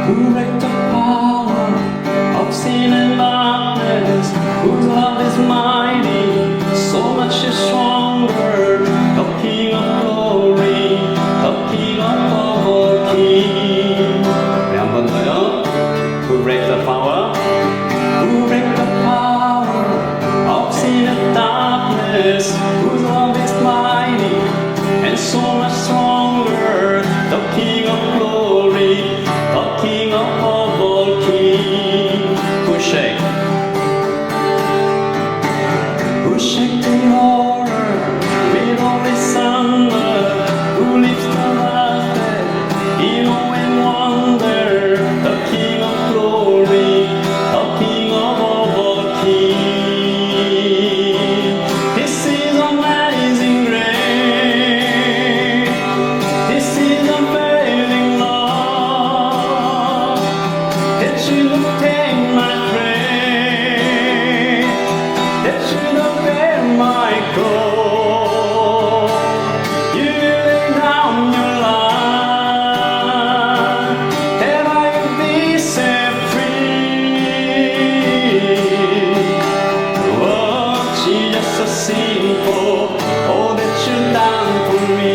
who break the power of sin and darkness, whose love is mighty, so much stronger, the King of glory, the King of all kings. 우리 한 번 더요. Who break the power? Who break the power of sin and darkness, whose love is mighty and so much stronger, the King of glory, the King of all kings. Who shake the horror with only thunder, who lifts the laughter in awe and wonder, the King of glory, the King of all kings. This is amazing grace, this is unfailing love, that should have taken my praise, that should have bear my cross. You lay down your life that I can be set free. Oh, Jesus so simple, all that you done for me.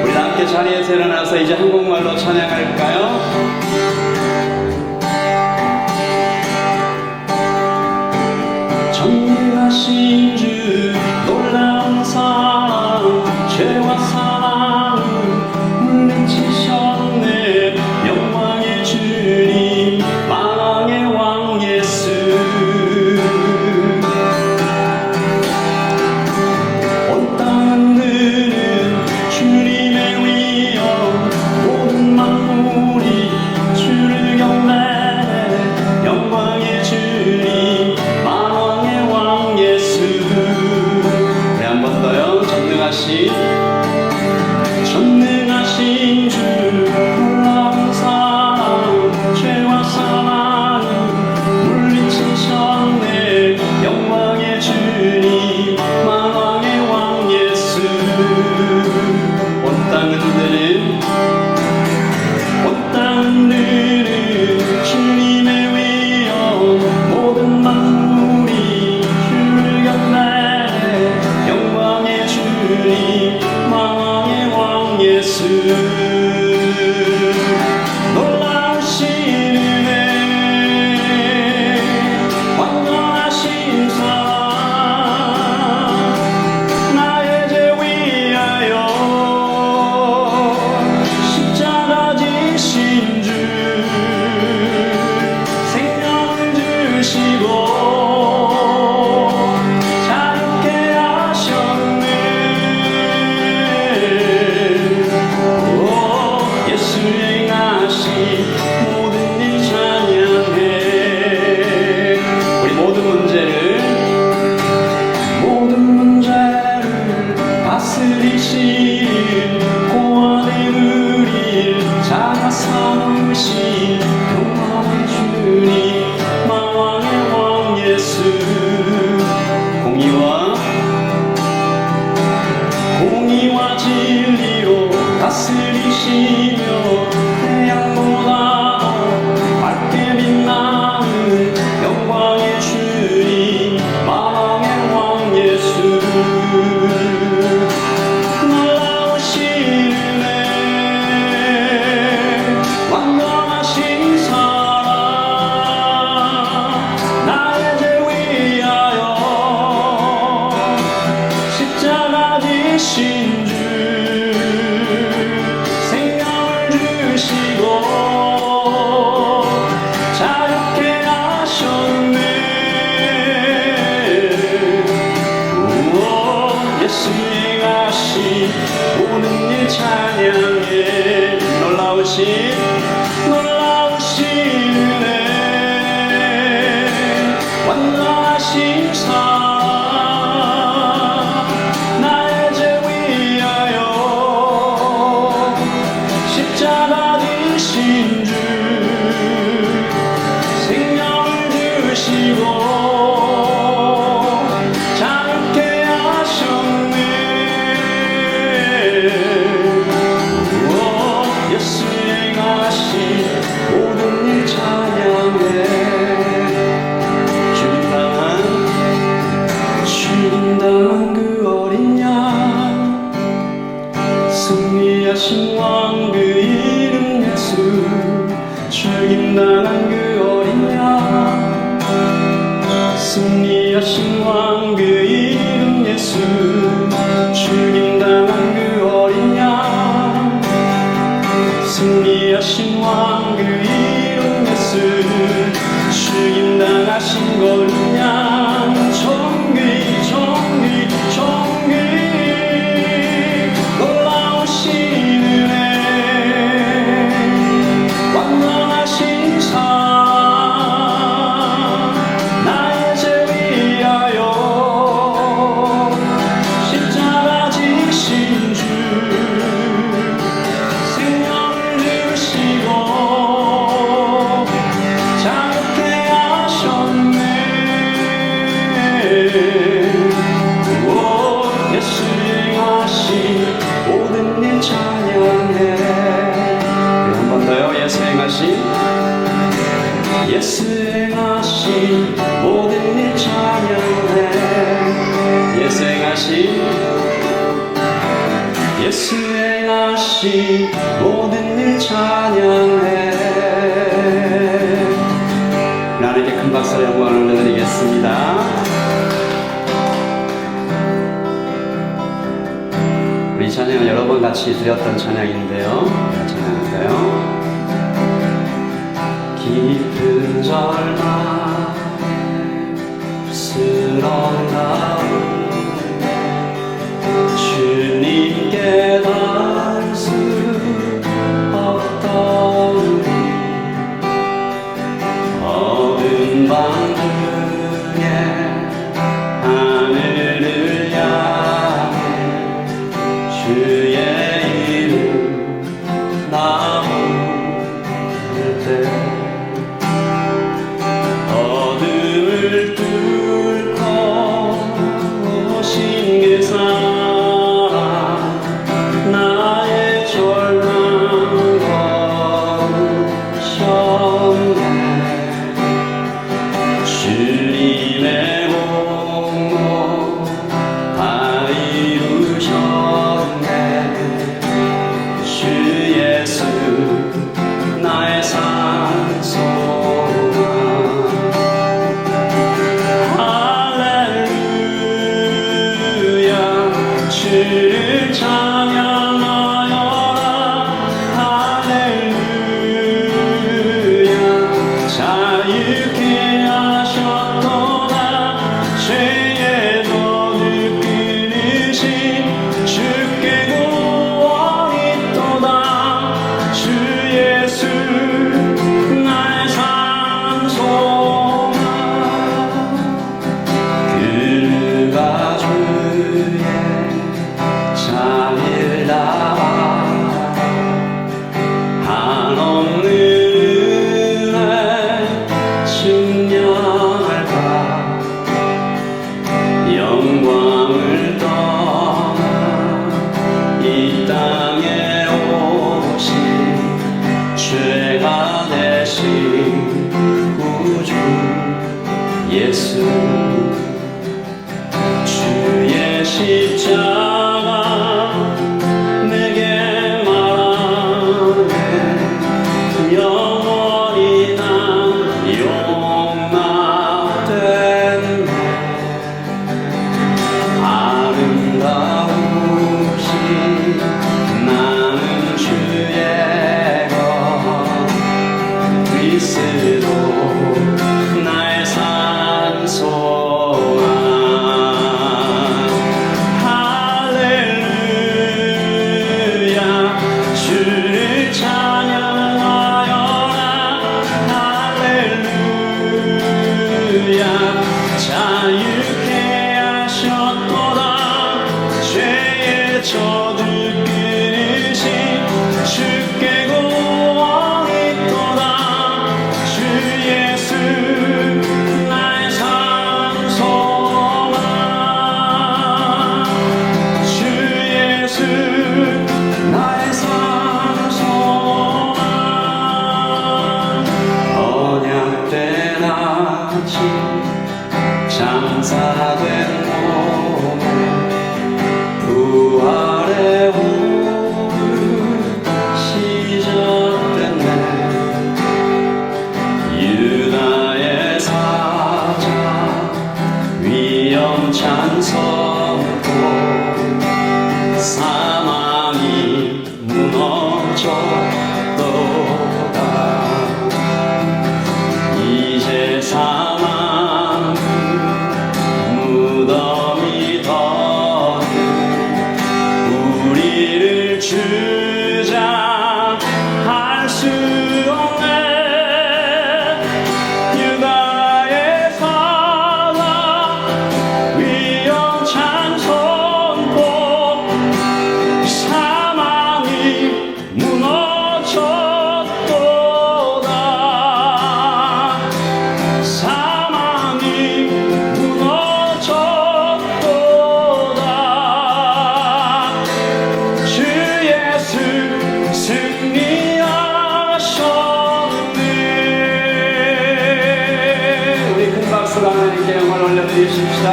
우리 다 함께 자리에서 일어나서 이제 한국말로 찬양할까요? 전능하신 주 놀라운 사랑, 죄와 사랑을 물리치셨네. 영광의 주님, 만왕의 왕 예수. 온 땅은 흐르는 주님의 위엄, 모든 만물이 주를 경배해. 영광의 주님, 만왕의 왕 예수. 우리 한 번 더요. 전능하신 주 놀라운 사랑, 죄와 사랑을 물리치셨네. 영광의 주님, 만왕의 왕 예수. 온 땅은 흐르는 주님의 위엄, 모든 만물이 주를 경배해. 영광의 주님, 만왕의 왕 예수. 놀라우신 은혜, 완전하신 사랑, 나의 죄 위하여 십자가 지신 주, 생명을 주시고 자유케 하셨네. 오, 예수 행하신 모든 일 찬양해. 우리 모든 문제를 다스리신 고아의 우리 자가 삼으신 영광의 주님, 만왕의 왕 예수. 공의와 진리로 다스리시며 태양보다 밝게 빛나는 영광의 주님, 만왕의 왕 예수. 놀라우신 은혜, 완전하신 사랑, 나의 죄 위하여 십자가 지신 주, 생명을 주시고 자유케 하셨네. 우와, 예수 행하신 모든 일 찬양해. 놀라우신 은혜, 완전하신 사랑, 나의 죄 위하여 십자가 지신 주, 생명을 주시고 자유케 하셨네. 우와, 예수 행하신 승리하신 왕 그 이름 예수 죽임당한 그 어린 양 승리하신 왕 그 이름 예수 죽임당한 그 어린 양 승리하신 왕 그 이름 예수 죽임당하신 어린 양 정귀 정귀 정귀 놀라우신 은혜 완전하신 사 나의 죄 위하여 십자가 지신 주 생명을 주시고 자유케 하셨네 오 예수 행하신 모든 일 찬양해 한 번 더요 예수 행하신 예수 행하신 모든 일 찬양해 예수 행하신 예수 행하신 모든 일 찬양해 하나님께 큰 박수로 영광을 올려드리겠습니다. 우리 찬양은 여러 번 같이 드렸던 찬양인데요. 찬양할까요? 깊은 절망 스러운 가운데 주님께 닿을 수 없더니 어두운 밤 중에 하늘을 향해 주의 이름 나올 때 어둠을 뚫고 오신 그 사랑 주장할 수 없네. 유다의 사랑 위험찬 선포 사망이 무너졌도다. 사망이 무너졌도다. 주 예수 승리하셨네. 우리 큰 박수로 하나님께 영광을 올려드리십시다.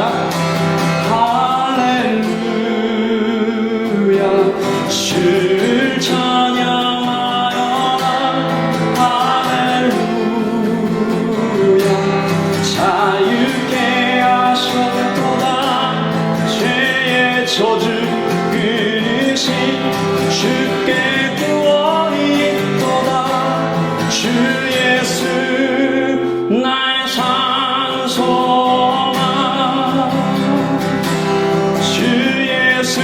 할렐루야. 주를 찬양하여라. 할렐루야. 자유케 하셨도다. 죄의 저주 끊으신 주께 구원이 있도다. 주 예수 나의 찬송아. 주 예수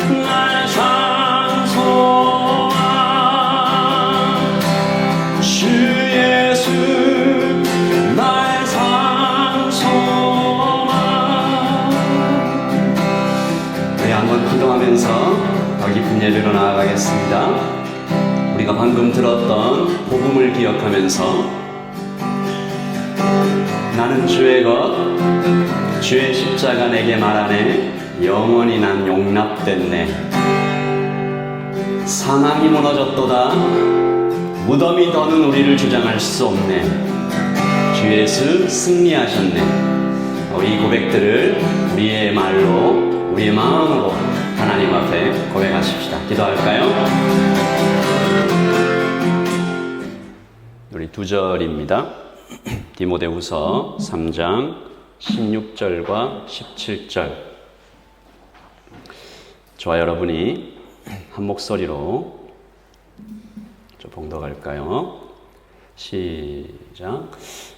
나의 찬송아. 주 예수 나의 찬송아. 우리 한번 기도하면서 더 깊은 예배로 나아가겠습니다. 우리가 방금 들었던 복음을 기억하면서 나는 주의 것, 주의 십자가 내게 말하네. 영원히 난 용납됐네. 사망이 무너졌도다. 무덤이 더는 우리를 주장할 수 없네. 주 예수 승리하셨네. 이 고백들을 우리의 말로, 우리의 마음으로 하나님 앞에 고백하십시다. 기도할까요? 우리 2절입니다. 디모데후서 3장 16절과 17절. 저와 여러분이 한 목소리로 좀 봉독할까요? 시작.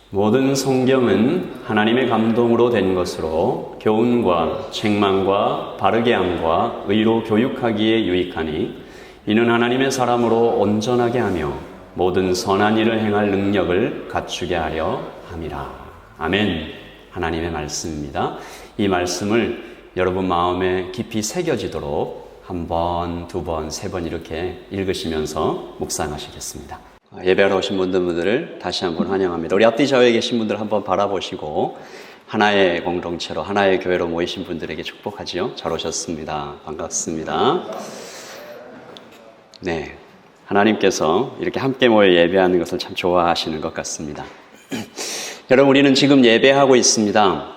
모든 성경은 하나님의 감동으로 된 것으로 교훈과 책망과 바르게 함과 의로 교육하기에 유익하니 이는 하나님의 사람으로 온전하게 하며 모든 선한 일을 행할 능력을 갖추게 하려 함이라. 아멘. 하나님의 말씀입니다. 이 말씀을 여러분 마음에 깊이 새겨지도록 한 번, 두 번, 세 번 이렇게 읽으시면서 묵상하시겠습니다. 예배하러 오신 분들을 다시 한번 환영합니다. 우리 앞뒤 좌우에 계신 분들 한번 바라보시고 하나의 공동체로, 하나의 교회로 모이신 분들에게 축복하지요. 잘 오셨습니다. 반갑습니다. 네, 하나님께서 이렇게 함께 모여 예배하는 것을 참 좋아하시는 것 같습니다. 여러분, 우리는 지금 예배하고 있습니다.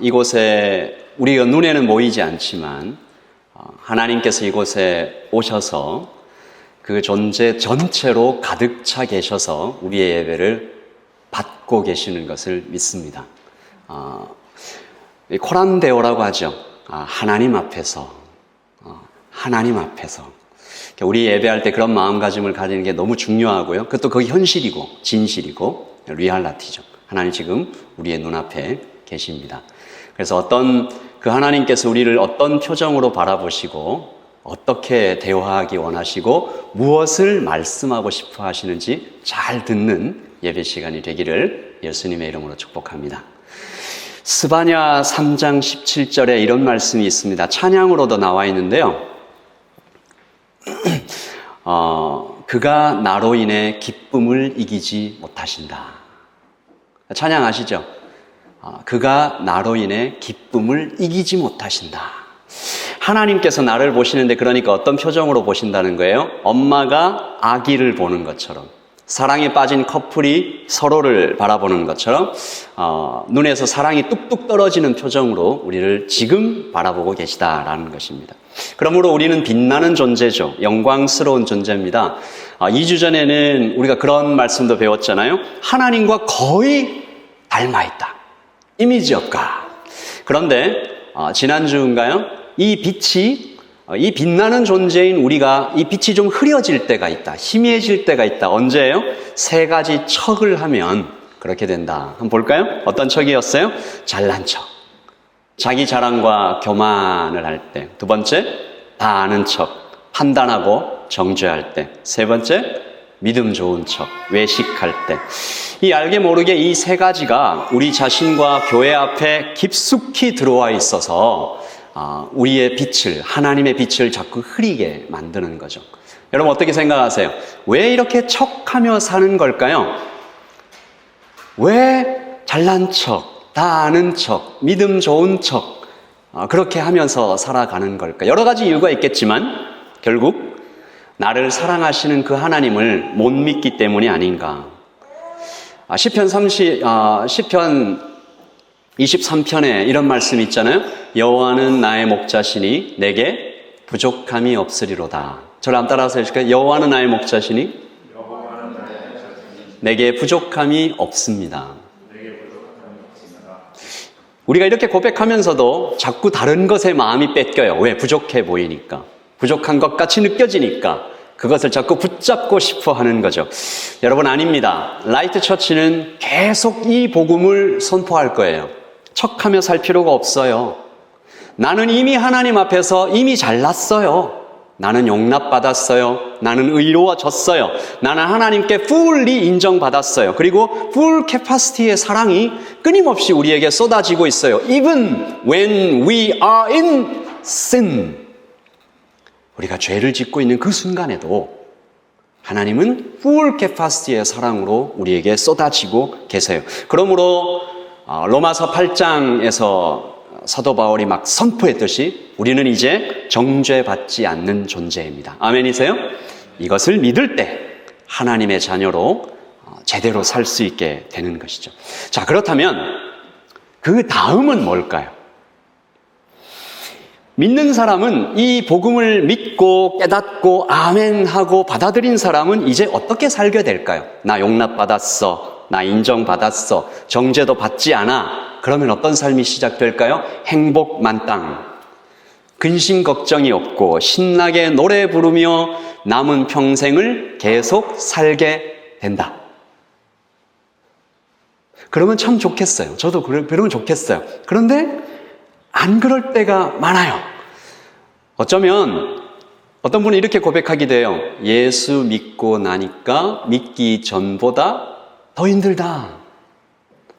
이곳에 우리가 눈에는 보이지 않지만 하나님께서 이곳에 오셔서 그 존재 전체로 가득 차 계셔서 우리의 예배를 받고 계시는 것을 믿습니다. 코란데오라고 하죠. 하나님 앞에서, 하나님 앞에서. 우리 예배할 때 그런 마음가짐을 가지는 게 너무 중요하고요. 그것도 그게 현실이고 진실이고 리얼리티죠. 하나님 지금 우리의 눈앞에 계십니다. 그래서 그 하나님께서 우리를 어떤 표정으로 바라보시고 어떻게 대화하기 원하시고 무엇을 말씀하고 싶어 하시는지 잘 듣는 예배 시간이 되기를 예수님의 이름으로 축복합니다. 스바냐 3장 17절에 이런 말씀이 있습니다. 찬양으로도 나와 있는데요. 그가 나로 인해 기쁨을 이기지 못하신다. 찬양 아시죠? 그가 나로 인해 기쁨을 이기지 못하신다. 하나님께서 나를 보시는데 그러니까 어떤 표정으로 보신다는 거예요? 엄마가 아기를 보는 것처럼, 사랑에 빠진 커플이 서로를 바라보는 것처럼 눈에서 사랑이 뚝뚝 떨어지는 표정으로 우리를 지금 바라보고 계시다라는 것입니다. 그러므로 우리는 빛나는 존재죠. 영광스러운 존재입니다. 2주 전에는 우리가 그런 말씀도 배웠잖아요. 하나님과 거의 닮아있다. 이미지 of God. 그런데 지난주인가요? 이 빛이, 이 빛나는 존재인 우리가 이 빛이 좀 흐려질 때가 있다. 희미해질 때가 있다. 언제예요? 3가지 척을 하면 그렇게 된다. 한번 볼까요? 어떤 척이었어요? 잘난 척. 자기 자랑과 교만을 할 때. 두 번째, 다 아는 척. 판단하고 정죄할 때. 세 번째, 믿음 좋은 척, 외식할 때. 이 알게 모르게 이 세 가지가 우리 자신과 교회 앞에 깊숙이 들어와 있어서 우리의 빛을, 하나님의 빛을 자꾸 흐리게 만드는 거죠. 여러분 어떻게 생각하세요? 왜 이렇게 척하며 사는 걸까요? 왜 잘난 척, 다 아는 척, 믿음 좋은 척 그렇게 하면서 살아가는 걸까? 여러 가지 이유가 있겠지만 결국 나를 사랑하시는 그 하나님을 못 믿기 때문이 아닌가. 시편 23편에 이런 말씀이 있잖아요. 여호와는 나의 목자시니 내게 부족함이 없으리로다. 저를 한번 따라서 해주실까요? 여호와는 나의 목자시니 내게 부족함이 없습니다. 우리가 이렇게 고백하면서도 자꾸 다른 것에 마음이 뺏겨요. 왜? 부족해 보이니까. 부족한 것 같이 느껴지니까 그것을 자꾸 붙잡고 싶어 하는 거죠. 여러분 아닙니다. 라이트 처치는 계속 이 복음을 선포할 거예요. 척하며 살 필요가 없어요. 나는 이미 하나님 앞에서 이미 잘났어요. 나는 용납받았어요. 나는 의로워졌어요. 나는 하나님께 fully 인정받았어요. 그리고 full capacity의 사랑이 끊임없이 우리에게 쏟아지고 있어요. Even when we are in sin. 우리가 죄를 짓고 있는 그 순간에도 하나님은 full capacity의 사랑으로 우리에게 쏟아지고 계세요. 그러므로 로마서 8장에서 사도 바울이 막 선포했듯이 우리는 이제 정죄받지 않는 존재입니다. 아멘이세요? 이것을 믿을 때 하나님의 자녀로 제대로 살 수 있게 되는 것이죠. 자, 그렇다면 그 다음은 뭘까요? 믿는 사람은 이 복음을 믿고 깨닫고 아멘하고 받아들인 사람은 이제 어떻게 살게 될까요? 나 용납받았어. 나 인정받았어. 정죄도 받지 않아. 그러면 어떤 삶이 시작될까요? 행복 만땅. 근심 걱정이 없고 신나게 노래 부르며 남은 평생을 계속 살게 된다. 그러면 참 좋겠어요. 저도 그러면 좋겠어요. 그런데 안 그럴 때가 많아요. 어쩌면 어떤 분은 이렇게 고백하기도 해요. 예수 믿고 나니까 믿기 전보다 더 힘들다.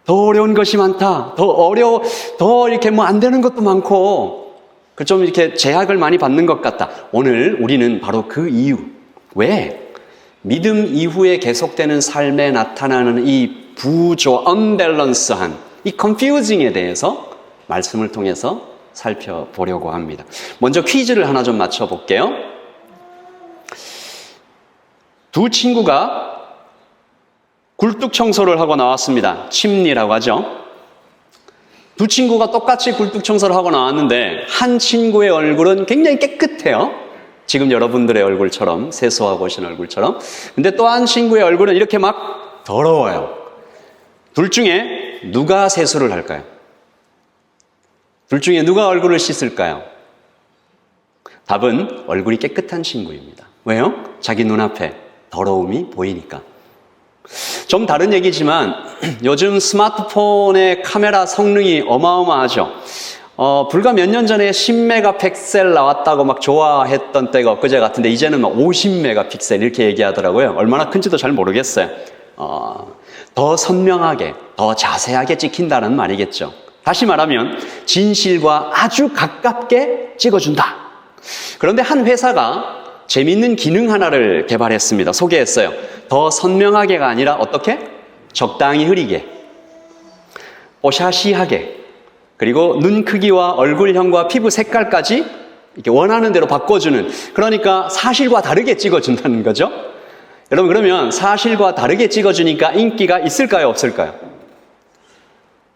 더 어려운 것이 많다. 더 이렇게 안 되는 것도 많고, 좀 이렇게 제약을 많이 받는 것 같다. 오늘 우리는 바로 그 이유. 왜? 믿음 이후에 계속되는 삶에 나타나는 이 unbalance한, 이 confusing에 대해서 말씀을 통해서 살펴보려고 합니다. 먼저 퀴즈를 하나 좀 맞춰볼게요. 두 친구가 굴뚝 청소를 하고 나왔습니다. 침리라고 하죠. 두 친구가 똑같이 굴뚝 청소를 하고 나왔는데 한 친구의 얼굴은 굉장히 깨끗해요. 지금 여러분들의 얼굴처럼, 세수하고 오신 얼굴처럼. 근데 또 한 친구의 얼굴은 이렇게 막 더러워요. 둘 중에 누가 세수를 할까요? 둘 중에 누가 얼굴을 씻을까요? 답은 얼굴이 깨끗한 친구입니다. 왜요? 자기 눈앞에 더러움이 보이니까. 좀 다른 얘기지만 요즘 스마트폰의 카메라 성능이 어마어마하죠. 불과 몇 년 전에 10메가픽셀 나왔다고 막 좋아했던 때가 엊그제 같은데 이제는 50메가픽셀 이렇게 얘기하더라고요. 얼마나 큰지도 잘 모르겠어요. 더 선명하게, 더 자세하게 찍힌다는 말이겠죠. 다시 말하면 진실과 아주 가깝게 찍어준다. 그런데 한 회사가 재밌는 기능 하나를 개발했습니다. 소개했어요. 더 선명하게가 아니라 어떻게? 적당히 흐리게, 뽀샤시하게, 그리고 눈 크기와 얼굴형과 피부 색깔까지 이렇게 원하는 대로 바꿔주는, 그러니까 사실과 다르게 찍어준다는 거죠. 여러분, 그러면 사실과 다르게 찍어주니까 인기가 있을까요, 없을까요?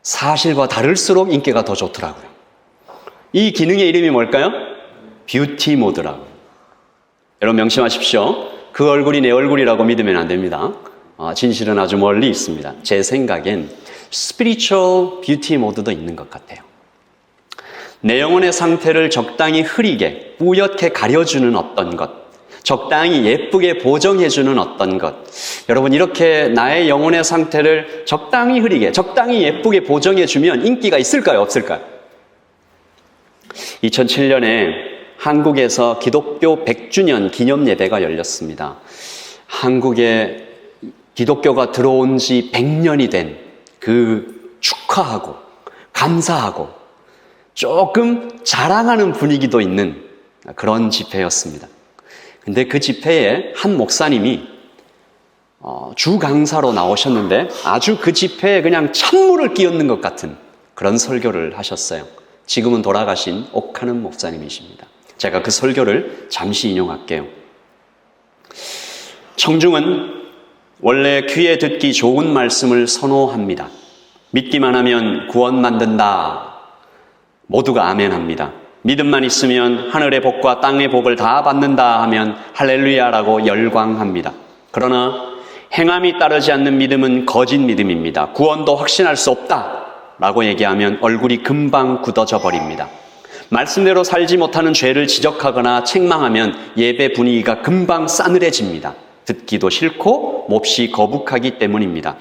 사실과 다를수록 인기가 더 좋더라고요. 이 기능의 이름이 뭘까요? 뷰티 모드라고. 여러분 명심하십시오. 그 얼굴이 내 얼굴이라고 믿으면 안 됩니다. 진실은 아주 멀리 있습니다. 제 생각엔 스피리추얼 뷰티 모드도 있는 것 같아요. 내 영혼의 상태를 적당히 흐리게, 뿌옇게 가려주는 어떤 것, 적당히 예쁘게 보정해주는 어떤 것. 여러분, 이렇게 나의 영혼의 상태를 적당히 흐리게, 적당히 예쁘게 보정해주면 인기가 있을까요, 없을까요? 2007년에 한국에서 기독교 100주년 기념 예배가 열렸습니다. 한국에 기독교가 들어온 지 100년이 된 그 축하하고 감사하고 조금 자랑하는 분위기도 있는 그런 집회였습니다. 근데 그 집회에 한 목사님이 주 강사로 나오셨는데 아주 그 집회에 그냥 찬물을 끼얹는 것 같은 그런 설교를 하셨어요. 지금은 돌아가신 옥하는 목사님이십니다. 제가 그 설교를 잠시 인용할게요. 청중은 원래 귀에 듣기 좋은 말씀을 선호합니다. 믿기만 하면 구원 만든다. 모두가 아멘합니다. 믿음만 있으면 하늘의 복과 땅의 복을 다 받는다 하면 할렐루야라고 열광합니다. 그러나 행함이 따르지 않는 믿음은 거짓 믿음입니다. 구원도 확신할 수 없다라고 얘기하면 얼굴이 금방 굳어져 버립니다. 말씀대로 살지 못하는 죄를 지적하거나 책망하면 예배 분위기가 금방 싸늘해집니다. 듣기도 싫고 몹시 거북하기 때문입니다.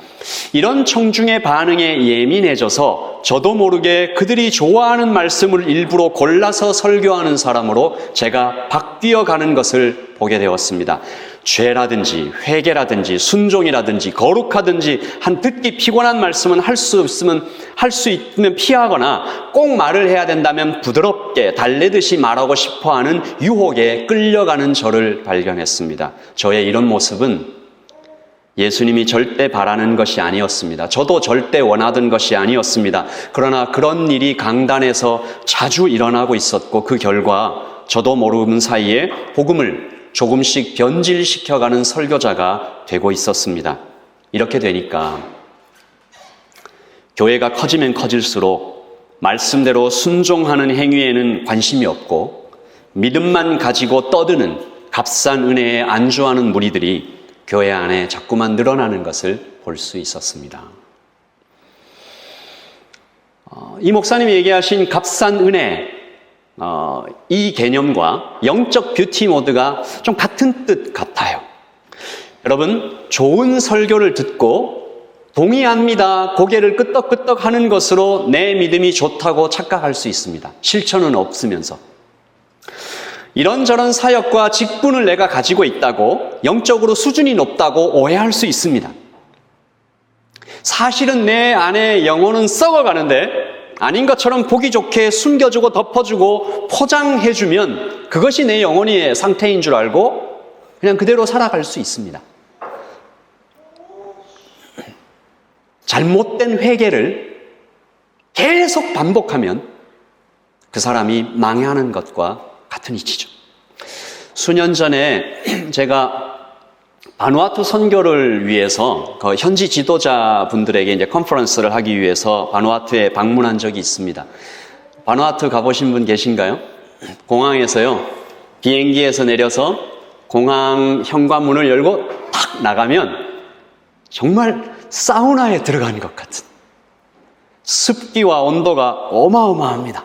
이런 청중의 반응에 예민해져서 저도 모르게 그들이 좋아하는 말씀을 일부러 골라서 설교하는 사람으로 제가 바뀌어가는 것을 보게 되었습니다. 죄라든지 회개라든지 순종이라든지 거룩하든지 한 듣기 피곤한 말씀은 할 수 있으면 피하거나 꼭 말을 해야 된다면 부드럽게 달래듯이 말하고 싶어하는 유혹에 끌려가는 저를 발견했습니다. 저의 이런 모습은 예수님이 절대 바라는 것이 아니었습니다. 저도 절대 원하던 것이 아니었습니다. 그러나 그런 일이 강단에서 자주 일어나고 있었고 그 결과 저도 모르는 사이에 복음을 조금씩 변질시켜가는 설교자가 되고 있었습니다. 이렇게 되니까 교회가 커지면 커질수록 말씀대로 순종하는 행위에는 관심이 없고 믿음만 가지고 떠드는 값싼 은혜에 안주하는 무리들이 교회 안에 자꾸만 늘어나는 것을 볼 수 있었습니다. 이 목사님이 얘기하신 값싼 은혜, 이 개념과 영적 뷰티 모드가 좀 같은 뜻 같아요. 여러분, 좋은 설교를 듣고 동의합니다, 고개를 끄덕끄덕 하는 것으로 내 믿음이 좋다고 착각할 수 있습니다. 실천은 없으면서. 이런저런 사역과 직분을 내가 가지고 있다고, 영적으로 수준이 높다고 오해할 수 있습니다. 사실은 내 안에 영혼은 썩어가는데 아닌 것처럼 보기 좋게 숨겨주고 덮어주고 포장해주면 그것이 내 영혼의 상태인 줄 알고 그냥 그대로 살아갈 수 있습니다. 잘못된 회개를 계속 반복하면 그 사람이 망하는 것과 같은 이치죠. 수년 전에 제가 바누아투 선교를 위해서 그 현지 지도자분들에게 이제 컨퍼런스를 하기 위해서 바누아투에 방문한 적이 있습니다. 바누아투 가보신 분 계신가요? 공항에서요, 비행기에서 내려서 공항 현관문을 열고 탁 나가면 정말 사우나에 들어가는 것 같은 습기와 온도가 어마어마합니다.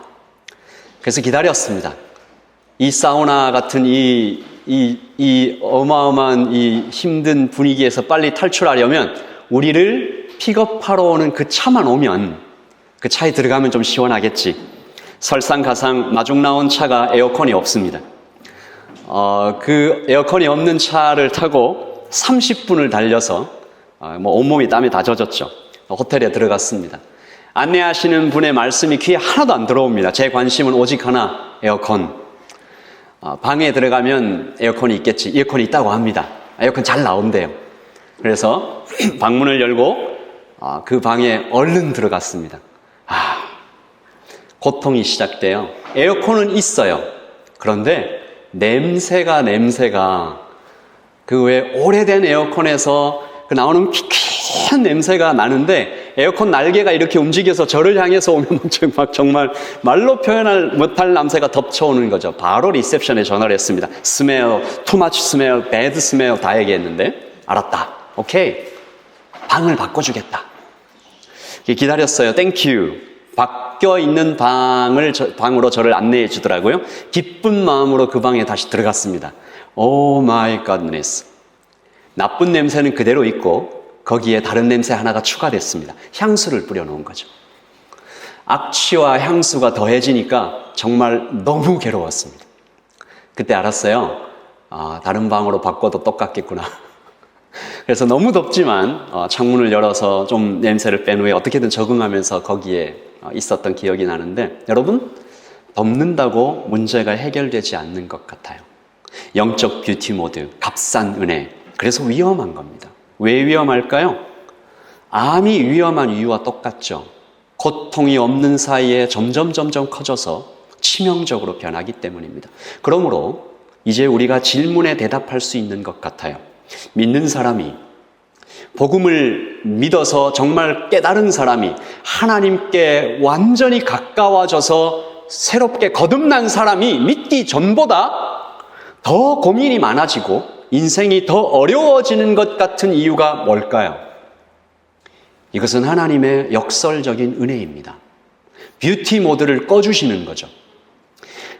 그래서 기다렸습니다. 이 사우나 같은 이 어마어마한 이 힘든 분위기에서 빨리 탈출하려면 우리를 픽업하러 오는 그 차만 오면 그 차에 들어가면 좀 시원하겠지. 설상가상 마중 나온 차가 에어컨이 없습니다. 그 에어컨이 없는 차를 타고 30분을 달려서 온몸이 땀에 다 젖었죠. 호텔에 들어갔습니다. 안내하시는 분의 말씀이 귀에 하나도 안 들어옵니다. 제 관심은 오직 하나, 에어컨. 방에 들어가면 에어컨이 있겠지. 에어컨이 있다고 합니다. 에어컨 잘 나온대요. 그래서 방문을 열고 그 방에 얼른 들어갔습니다. 고통이 시작돼요. 에어컨은 있어요. 그런데 냄새가 그 외 오래된 에어컨에서 그 나오는 퀴퀴한 냄새가 나는데 에어컨 날개가 이렇게 움직여서 저를 향해서 오면 정말 말로 표현할 못할 냄새가 덮쳐오는 거죠. 바로 리셉션에 전화를 했습니다. 스멜, too much smell, bad smell 다 얘기했는데 알았다. 오케이. 방을 바꿔주겠다. 기다렸어요. 땡큐. 바뀌어 있는 방으로 저를 안내해 주더라고요. 기쁜 마음으로 그 방에 다시 들어갔습니다. 오 마이 갓네스. 나쁜 냄새는 그대로 있고 거기에 다른 냄새 하나가 추가됐습니다. 향수를 뿌려놓은 거죠. 악취와 향수가 더해지니까 정말 너무 괴로웠습니다. 그때 알았어요. 다른 방으로 바꿔도 똑같겠구나. 그래서 너무 덥지만 창문을 열어서 좀 냄새를 뺀 후에 어떻게든 적응하면서 거기에 있었던 기억이 나는데, 여러분, 덮는다고 문제가 해결되지 않는 것 같아요. 영적 뷰티 모드, 값싼 은혜. 그래서 위험한 겁니다. 왜 위험할까요? 암이 위험한 이유와 똑같죠. 고통이 없는 사이에 점점 커져서 치명적으로 변하기 때문입니다. 그러므로 이제 우리가 질문에 대답할 수 있는 것 같아요. 믿는 사람이, 복음을 믿어서 정말 깨달은 사람이, 하나님께 완전히 가까워져서 새롭게 거듭난 사람이 믿기 전보다 더 고민이 많아지고 인생이 더 어려워지는 것 같은 이유가 뭘까요? 이것은 하나님의 역설적인 은혜입니다. 뷰티 모드를 꺼주시는 거죠.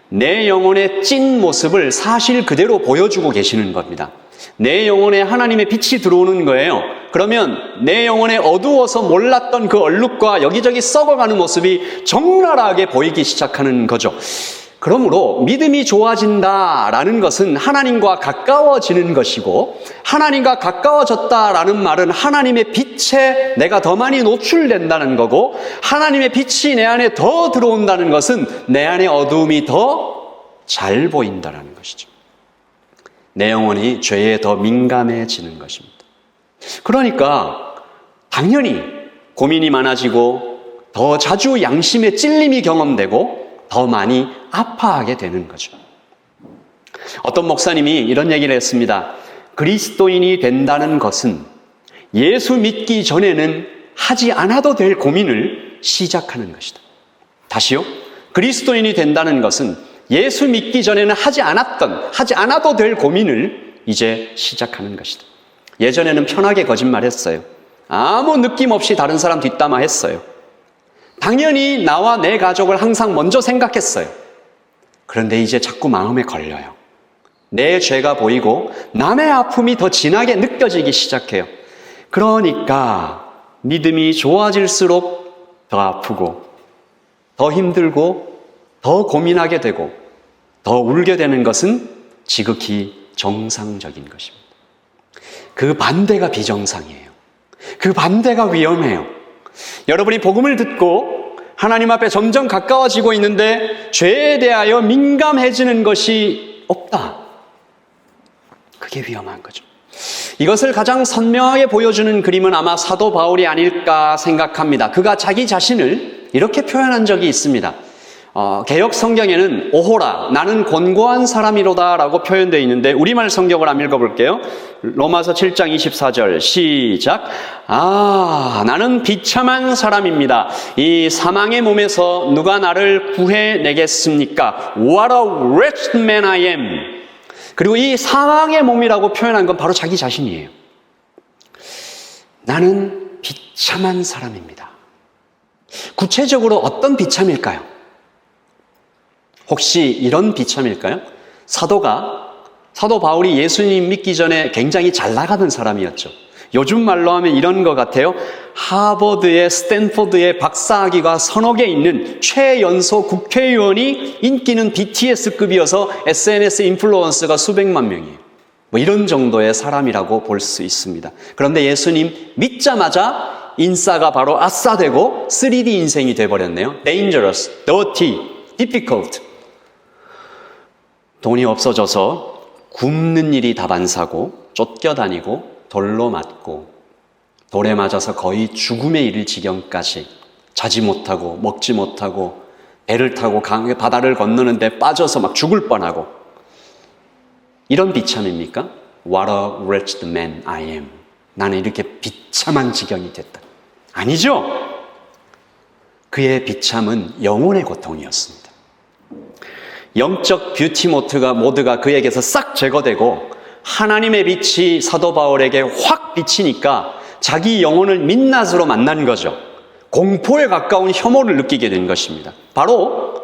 내 영혼의 찐 모습을 사실 그대로 보여주고 계시는 겁니다. 내 영혼에 하나님의 빛이 들어오는 거예요. 그러면 내 영혼에 어두워서 몰랐던 그 얼룩과 여기저기 썩어가는 모습이 적나라하게 보이기 시작하는 거죠. 그러므로 믿음이 좋아진다라는 것은 하나님과 가까워지는 것이고, 하나님과 가까워졌다라는 말은 하나님의 빛에 내가 더 많이 노출된다는 거고, 하나님의 빛이 내 안에 더 들어온다는 것은 내 안에 어두움이 더 잘 보인다는 것이죠. 내 영혼이 죄에 더 민감해지는 것입니다. 그러니까 당연히 고민이 많아지고 더 자주 양심의 찔림이 경험되고 더 많이 아파하게 되는 거죠. 어떤 목사님이 이런 얘기를 했습니다. 그리스도인이 된다는 것은 예수 믿기 전에는 하지 않아도 될 고민을 시작하는 것이다. 다시요. 그리스도인이 된다는 것은 예수 믿기 전에는 하지 않아도 될 고민을 이제 시작하는 것이다. 예전에는 편하게 거짓말했어요. 아무 느낌 없이 다른 사람 뒷담화했어요. 당연히 나와 내 가족을 항상 먼저 생각했어요. 그런데 이제 자꾸 마음에 걸려요. 내 죄가 보이고 남의 아픔이 더 진하게 느껴지기 시작해요. 그러니까 믿음이 좋아질수록 더 아프고 더 힘들고 더 고민하게 되고 더 울게 되는 것은 지극히 정상적인 것입니다. 그 반대가 비정상이에요. 그 반대가 위험해요. 여러분이 복음을 듣고 하나님 앞에 점점 가까워지고 있는데 죄에 대하여 민감해지는 것이 없다. 그게 위험한 거죠. 이것을 가장 선명하게 보여주는 그림은 아마 사도 바울이 아닐까 생각합니다. 그가 자기 자신을 이렇게 표현한 적이 있습니다. 개역 성경에는 오호라 나는 곤고한 사람이로다 라고 표현되어 있는데, 우리말 성경을 한번 읽어볼게요. 로마서 7장 24절 시작. 나는 비참한 사람입니다. 이 사망의 몸에서 누가 나를 구해내겠습니까? What a wretched man I am. 그리고 이 사망의 몸이라고 표현한 건 바로 자기 자신이에요. 나는 비참한 사람입니다. 구체적으로 어떤 비참일까요? 혹시 이런 비참일까요? 사도 바울이 예수님 믿기 전에 굉장히 잘 나가던 사람이었죠. 요즘 말로 하면 이런 것 같아요. 하버드에 스탠포드에 박사학위가 서너 개 있는 최연소 국회의원이 인기는 BTS급이어서 SNS 인플루언서가 수백만 명이에요. 이런 정도의 사람이라고 볼 수 있습니다. 그런데 예수님 믿자마자 인싸가 바로 아싸되고 3D 인생이 돼버렸네요. Dangerous, dirty, difficult. 돈이 없어져서 굶는 일이 다반사고, 쫓겨다니고, 돌로 맞고, 돌에 맞아서 거의 죽음에 이를 지경까지 자지 못하고 먹지 못하고 배를 타고 바다를 건너는데 빠져서 막 죽을 뻔하고, 이런 비참입니까? What a wretched man I am. 나는 이렇게 비참한 지경이 됐다. 아니죠. 그의 비참은 영혼의 고통이었습니다. 영적 뷰티 모드가 그에게서 싹 제거되고 하나님의 빛이 사도 바울에게 확 비치니까 자기 영혼을 민낯으로 만난 거죠. 공포에 가까운 혐오를 느끼게 된 것입니다. 바로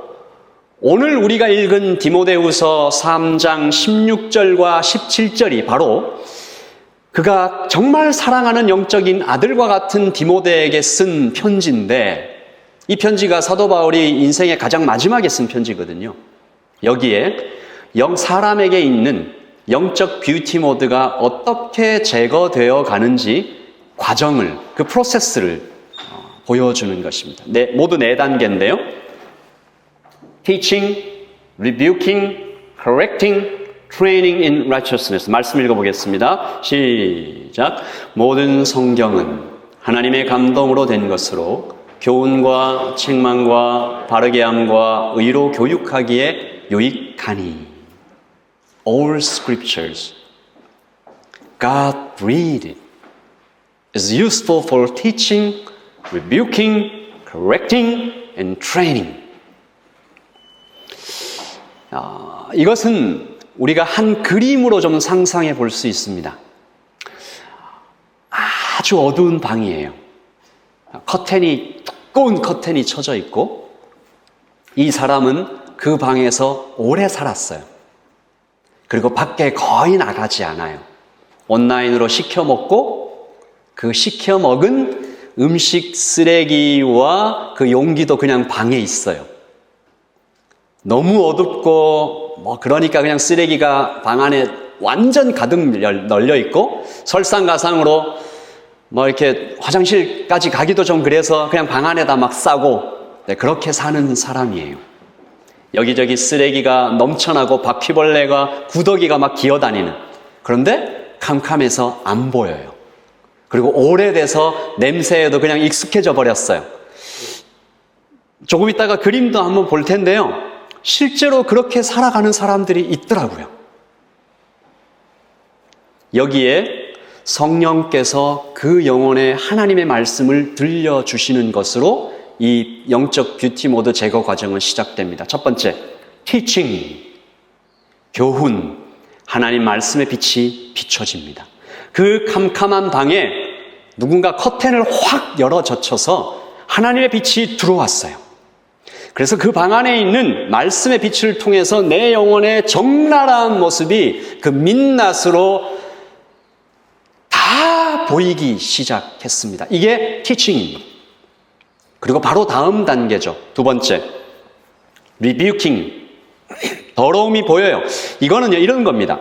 오늘 우리가 읽은 디모데후서 3장 16절과 17절이 바로 그가 정말 사랑하는 영적인 아들과 같은 디모데에게 쓴 편지인데, 이 편지가 사도 바울이 인생의 가장 마지막에 쓴 편지거든요. 여기에 사람에게 있는 영적 뷰티 모드가 어떻게 제거되어 가는지 과정을, 그 프로세스를 보여주는 것입니다. 모두 4단계인데요. Teaching, Rebuking, Correcting, Training in Righteousness. 말씀 읽어보겠습니다. 시작. 모든 성경은 하나님의 감동으로 된 것으로 교훈과 책망과 바르게 함과 의로 교육하기에 유익하니. All scriptures, God breathed, is useful for teaching, rebuking, correcting, and training. 이것은 우리가 한 그림으로 좀 상상해 볼 수 있습니다. 아주 어두운 방이에요. 두꺼운 커튼이 쳐져 있고, 이 사람은 그 방에서 오래 살았어요. 그리고 밖에 거의 나가지 않아요. 온라인으로 시켜 먹고, 그 시켜 먹은 음식 쓰레기와 그 용기도 그냥 방에 있어요. 너무 어둡고 그러니까 그냥 쓰레기가 방 안에 완전 가득 널려 있고, 설상가상으로 이렇게 화장실까지 가기도 좀 그래서 그냥 방 안에다 막 싸고, 그렇게 사는 사람이에요. 여기저기 쓰레기가 넘쳐나고 바퀴벌레가 구더기가 막 기어다니는. 그런데 캄캄해서 안 보여요. 그리고 오래돼서 냄새에도 그냥 익숙해져 버렸어요. 조금 있다가 그림도 한번 볼 텐데요. 실제로 그렇게 살아가는 사람들이 있더라고요. 여기에 성령께서 그 영혼에 하나님의 말씀을 들려주시는 것으로 이 영적 뷰티 모드 제거 과정은 시작됩니다. 첫 번째, teaching, 교훈, 하나님 말씀의 빛이 비춰집니다. 그 캄캄한 방에 누군가 커튼을 확 열어 젖혀서 하나님의 빛이 들어왔어요. 그래서 그 방 안에 있는 말씀의 빛을 통해서 내 영혼의 적나라한 모습이 그 민낯으로 다 보이기 시작했습니다. 이게 teaching입니다. 그리고 바로 다음 단계죠. 두 번째, rebuking, 더러움이 보여요. 이거는요, 이런 겁니다.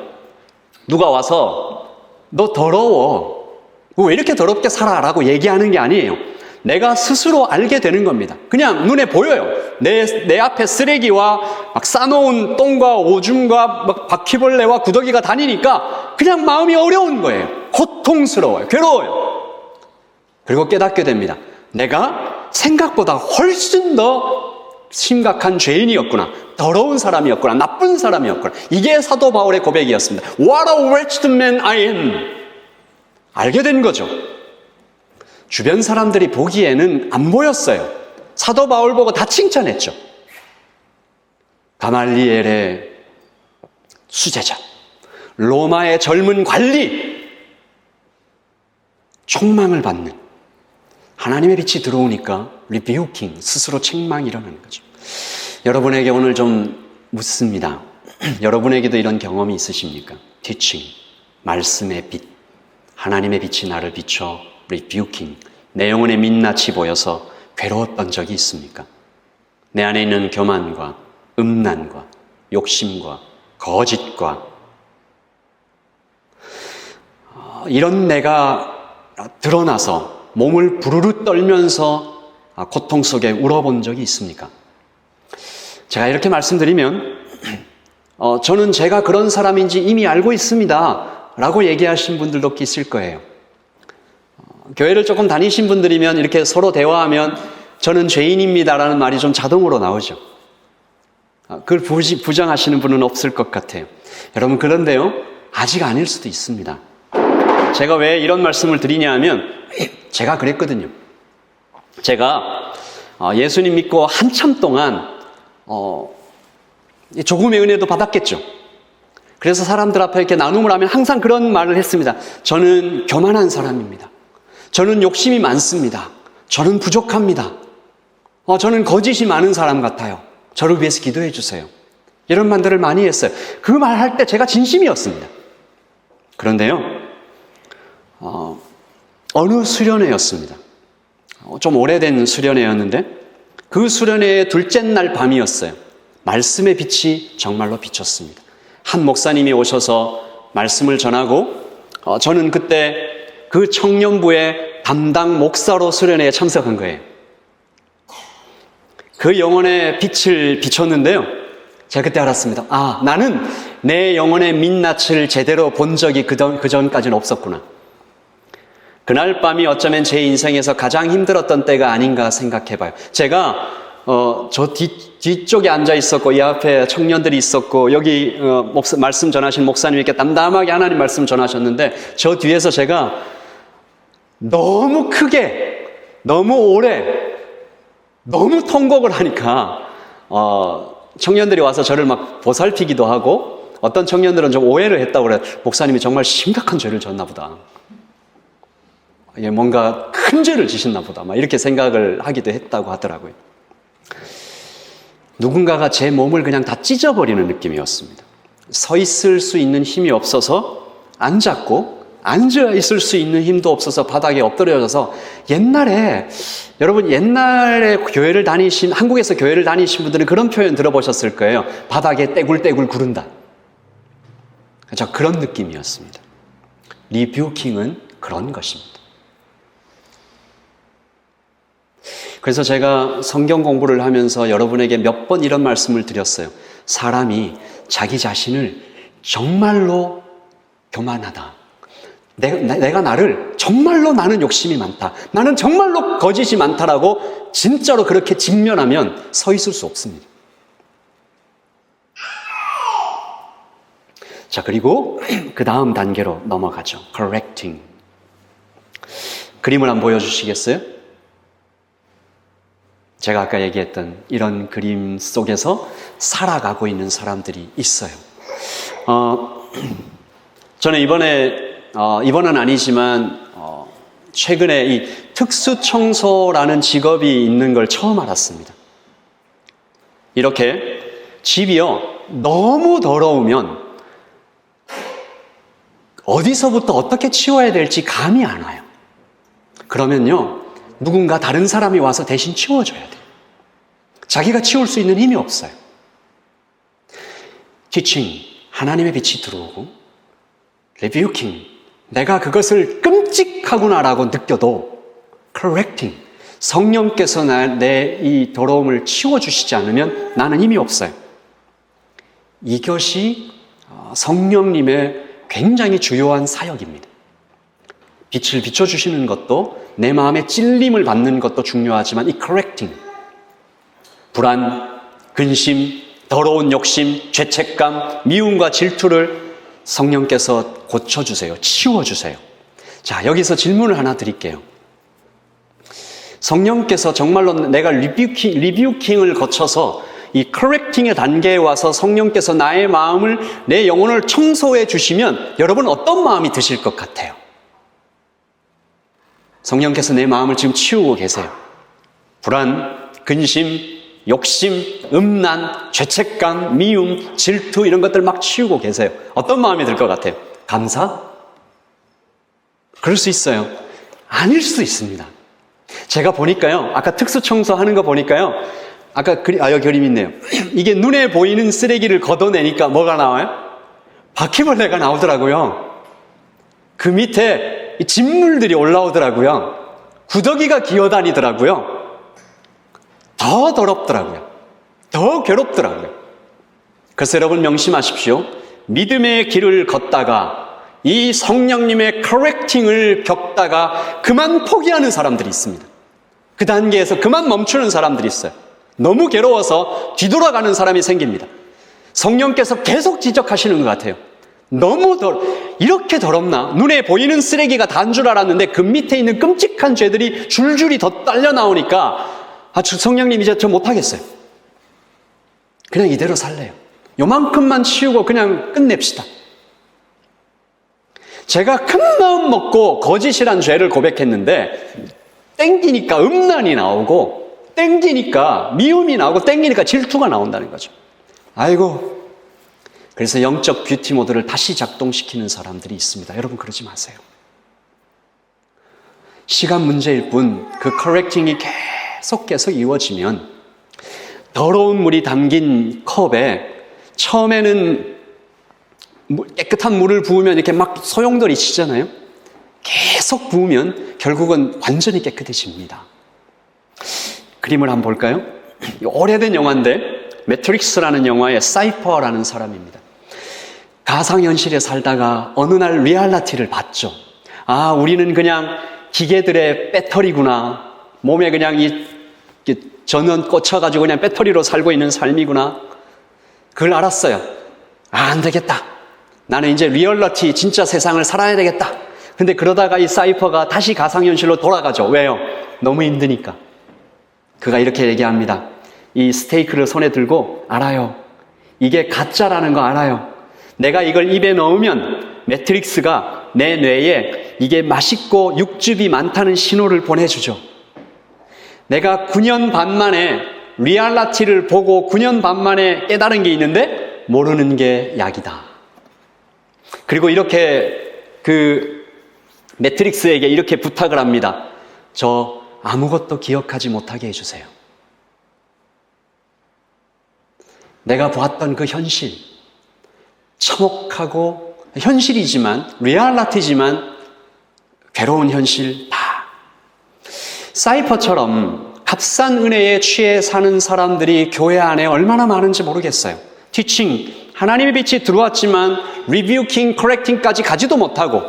누가 와서 너 더러워, 왜 이렇게 더럽게 살아? 라고 얘기하는 게 아니에요. 내가 스스로 알게 되는 겁니다. 그냥 눈에 보여요. 내 앞에 쓰레기와 막 싸놓은 똥과 오줌과 막 바퀴벌레와 구더기가 다니니까 그냥 마음이 어려운 거예요. 고통스러워요. 괴로워요. 그리고 깨닫게 됩니다. 내가 생각보다 훨씬 더 심각한 죄인이었구나. 더러운 사람이었구나. 나쁜 사람이었구나. 이게 사도 바울의 고백이었습니다. What a wretched man I am. 알게 된 거죠. 주변 사람들이 보기에는 안 보였어요. 사도 바울 보고 다 칭찬했죠. 가말리엘의 수제자, 로마의 젊은 관리, 총망을 받는, 하나님의 빛이 들어오니까 rebuking, 스스로 책망이 일어나는 거죠. 여러분에게 오늘 좀 묻습니다. 여러분에게도 이런 경험이 있으십니까? teaching, 말씀의 빛, 하나님의 빛이 나를 비춰 rebuking, 내 영혼의 민낯이 보여서 괴로웠던 적이 있습니까? 내 안에 있는 교만과 음란과 욕심과 거짓과 이런 내가 드러나서 몸을 부르르 떨면서 고통 속에 울어본 적이 있습니까? 제가 이렇게 말씀드리면 저는 제가 그런 사람인지 이미 알고 있습니다 라고 얘기하신 분들도 있을 거예요. 교회를 조금 다니신 분들이면 이렇게 서로 대화하면 저는 죄인입니다라는 말이 좀 자동으로 나오죠. 그걸 부정하시는 분은 없을 것 같아요. 여러분, 그런데요, 아직 아닐 수도 있습니다. 제가 왜 이런 말씀을 드리냐 하면 제가 그랬거든요. 제가 예수님 믿고 한참 동안 조금의 은혜도 받았겠죠. 그래서 사람들 앞에 이렇게 나눔을 하면 항상 그런 말을 했습니다. 저는 교만한 사람입니다. 저는 욕심이 많습니다. 저는 부족합니다. 저는 거짓이 많은 사람 같아요. 저를 위해서 기도해 주세요. 이런 말들을 많이 했어요. 그 말 할 때 제가 진심이었습니다. 그런데요, 어느 수련회였습니다. 좀 오래된 수련회였는데 그 수련회의 둘째 날 밤이었어요. 말씀의 빛이 정말로 비쳤습니다. 한 목사님이 오셔서 말씀을 전하고 저는 그때 그 청년부의 담당 목사로 수련회에 참석한 거예요. 그 영혼의 빛을 비췄는데요. 제가 그때 알았습니다. 아, 나는 내 영혼의 민낯을 제대로 본 적이 그 전까지는 없었구나. 그날 밤이 어쩌면 제 인생에서 가장 힘들었던 때가 아닌가 생각해봐요. 제가 저 뒤쪽에 앉아 있었고 이 앞에 청년들이 있었고 여기 말씀 전하신 목사님이 이렇게 담담하게 하나님 말씀 전하셨는데 저 뒤에서 제가 너무 크게 너무 오래 너무 통곡을 하니까 청년들이 와서 저를 막 보살피기도 하고 어떤 청년들은 좀 오해를 했다고 그래요. 목사님이 정말 심각한 죄를 졌나 보다. 뭔가 큰 죄를 지셨나 보다. 막 이렇게 생각을 하기도 했다고 하더라고요. 누군가가 제 몸을 그냥 다 찢어버리는 느낌이었습니다. 서 있을 수 있는 힘이 없어서 앉았고 앉아 있을 수 있는 힘도 없어서 바닥에 엎드려져서 여러분 옛날에 한국에서 교회를 다니신 분들은 그런 표현 들어보셨을 거예요. 바닥에 떼굴떼굴 구른다. 저 그런 느낌이었습니다. 리뷰킹은 그런 것입니다. 그래서 제가 성경 공부를 하면서 여러분에게 몇 번 이런 말씀을 드렸어요. 사람이 자기 자신을 정말로 교만하다. 내가 정말로 나는 욕심이 많다. 나는 정말로 거짓이 많다라고 진짜로 그렇게 직면하면 서 있을 수 없습니다. 자, 그리고 그 다음 단계로 넘어가죠. correcting. 그림을 한번 보여주시겠어요? 제가 아까 얘기했던 이런 그림 속에서 살아가고 있는 사람들이 있어요. 저는 이번은 아니지만 최근에 이 특수청소라는 직업이 있는 걸 처음 알았습니다. 이렇게 집이요 너무 더러우면 어디서부터 어떻게 치워야 될지 감이 안 와요. 그러면요 누군가 다른 사람이 와서 대신 치워줘야 돼요. 자기가 치울 수 있는 힘이 없어요. teaching, 하나님의 빛이 들어오고 rebuking, 내가 그것을 끔찍하구나라고 느껴도 correcting, 성령께서 내 이 더러움을 치워주시지 않으면 나는 힘이 없어요. 이것이 성령님의 굉장히 주요한 사역입니다. 빛을 비춰주시는 것도 내 마음에 찔림을 받는 것도 중요하지만 이 correcting, 불안, 근심, 더러운 욕심, 죄책감, 미움과 질투를 성령께서 고쳐주세요. 치워주세요. 자, 여기서 질문을 하나 드릴게요. 성령께서 정말로 내가 리뷰킹을 거쳐서 이 correcting의 단계에 와서 성령께서 나의 마음을, 내 영혼을 청소해 주시면 여러분 어떤 마음이 드실 것 같아요? 성령께서 내 마음을 지금 치우고 계세요. 불안, 근심, 욕심, 음란, 죄책감, 미움, 질투 이런 것들 막 치우고 계세요. 어떤 마음이 들 것 같아요? 감사? 그럴 수 있어요. 아닐 수도 있습니다. 제가 보니까요, 아까 특수청소하는 거 보니까요, 아까 여기 그림 있네요. 이게 눈에 보이는 쓰레기를 걷어내니까 뭐가 나와요? 바퀴벌레가 나오더라고요. 그 밑에 진물들이 올라오더라고요. 구더기가 기어다니더라고요. 더 더럽더라고요. 더 괴롭더라고요. 그래서 여러분 명심하십시오. 믿음의 길을 걷다가 이 성령님의 커렉팅을 겪다가 그만 포기하는 사람들이 있습니다. 그 단계에서 그만 멈추는 사람들이 있어요. 너무 괴로워서 뒤돌아가는 사람이 생깁니다. 성령께서 계속 지적하시는 것 같아요. 이렇게 더럽나? 눈에 보이는 쓰레기가 다인 줄 알았는데 그 밑에 있는 끔찍한 죄들이 줄줄이 더 딸려 나오니까 성령님 이제 저 못하겠어요. 그냥 이대로 살래요. 요만큼만 치우고 그냥 끝냅시다. 제가 큰 마음 먹고 거짓이란 죄를 고백했는데 땡기니까 음란이 나오고 땡기니까 미움이 나오고 땡기니까 질투가 나온다는 거죠. 아이고, 그래서 영적 뷰티 모드를 다시 작동시키는 사람들이 있습니다. 여러분 그러지 마세요. 시간 문제일 뿐 그 커렉팅이 계속 이루어지면 더러운 물이 담긴 컵에 처음에는 깨끗한 물을 부으면 이렇게 막 소용돌이 치잖아요. 계속 부으면 결국은 완전히 깨끗해집니다. 그림을 한번 볼까요? 오래된 영화인데 매트릭스라는 영화의 사이퍼라는 사람입니다. 가상현실에 살다가 어느 날 리얼리티를 봤죠. 아, 우리는 그냥 기계들의 배터리구나. 몸에 그냥 이 전원 꽂혀가지고 그냥 배터리로 살고 있는 삶이구나. 그걸 알았어요. 아, 안 되겠다. 나는 이제 리얼리티 진짜 세상을 살아야 되겠다. 근데 그러다가 이 사이퍼가 다시 가상현실로 돌아가죠. 왜요? 너무 힘드니까. 그가 이렇게 얘기합니다. 이 스테이크를 손에 들고 알아요. 이게 가짜라는 거 알아요. 내가 이걸 입에 넣으면 매트릭스가 내 뇌에 이게 맛있고 육즙이 많다는 신호를 보내주죠. 내가 9년 반 만에 리얼리티를 보고 9년 반 만에 깨달은 게 있는데 모르는 게 약이다. 그리고 이렇게 매트릭스에게 이렇게 부탁을 합니다. 저 아무것도 기억하지 못하게 해주세요. 내가 보았던 그 현실, 참혹하고 현실이지만 리얼리티지만 괴로운 현실 다. 사이퍼처럼 값싼 은혜에 취해 사는 사람들이 교회 안에 얼마나 많은지 모르겠어요. 티칭, 하나님의 빛이 들어왔지만 리뷰킹, 커렉팅까지 가지도 못하고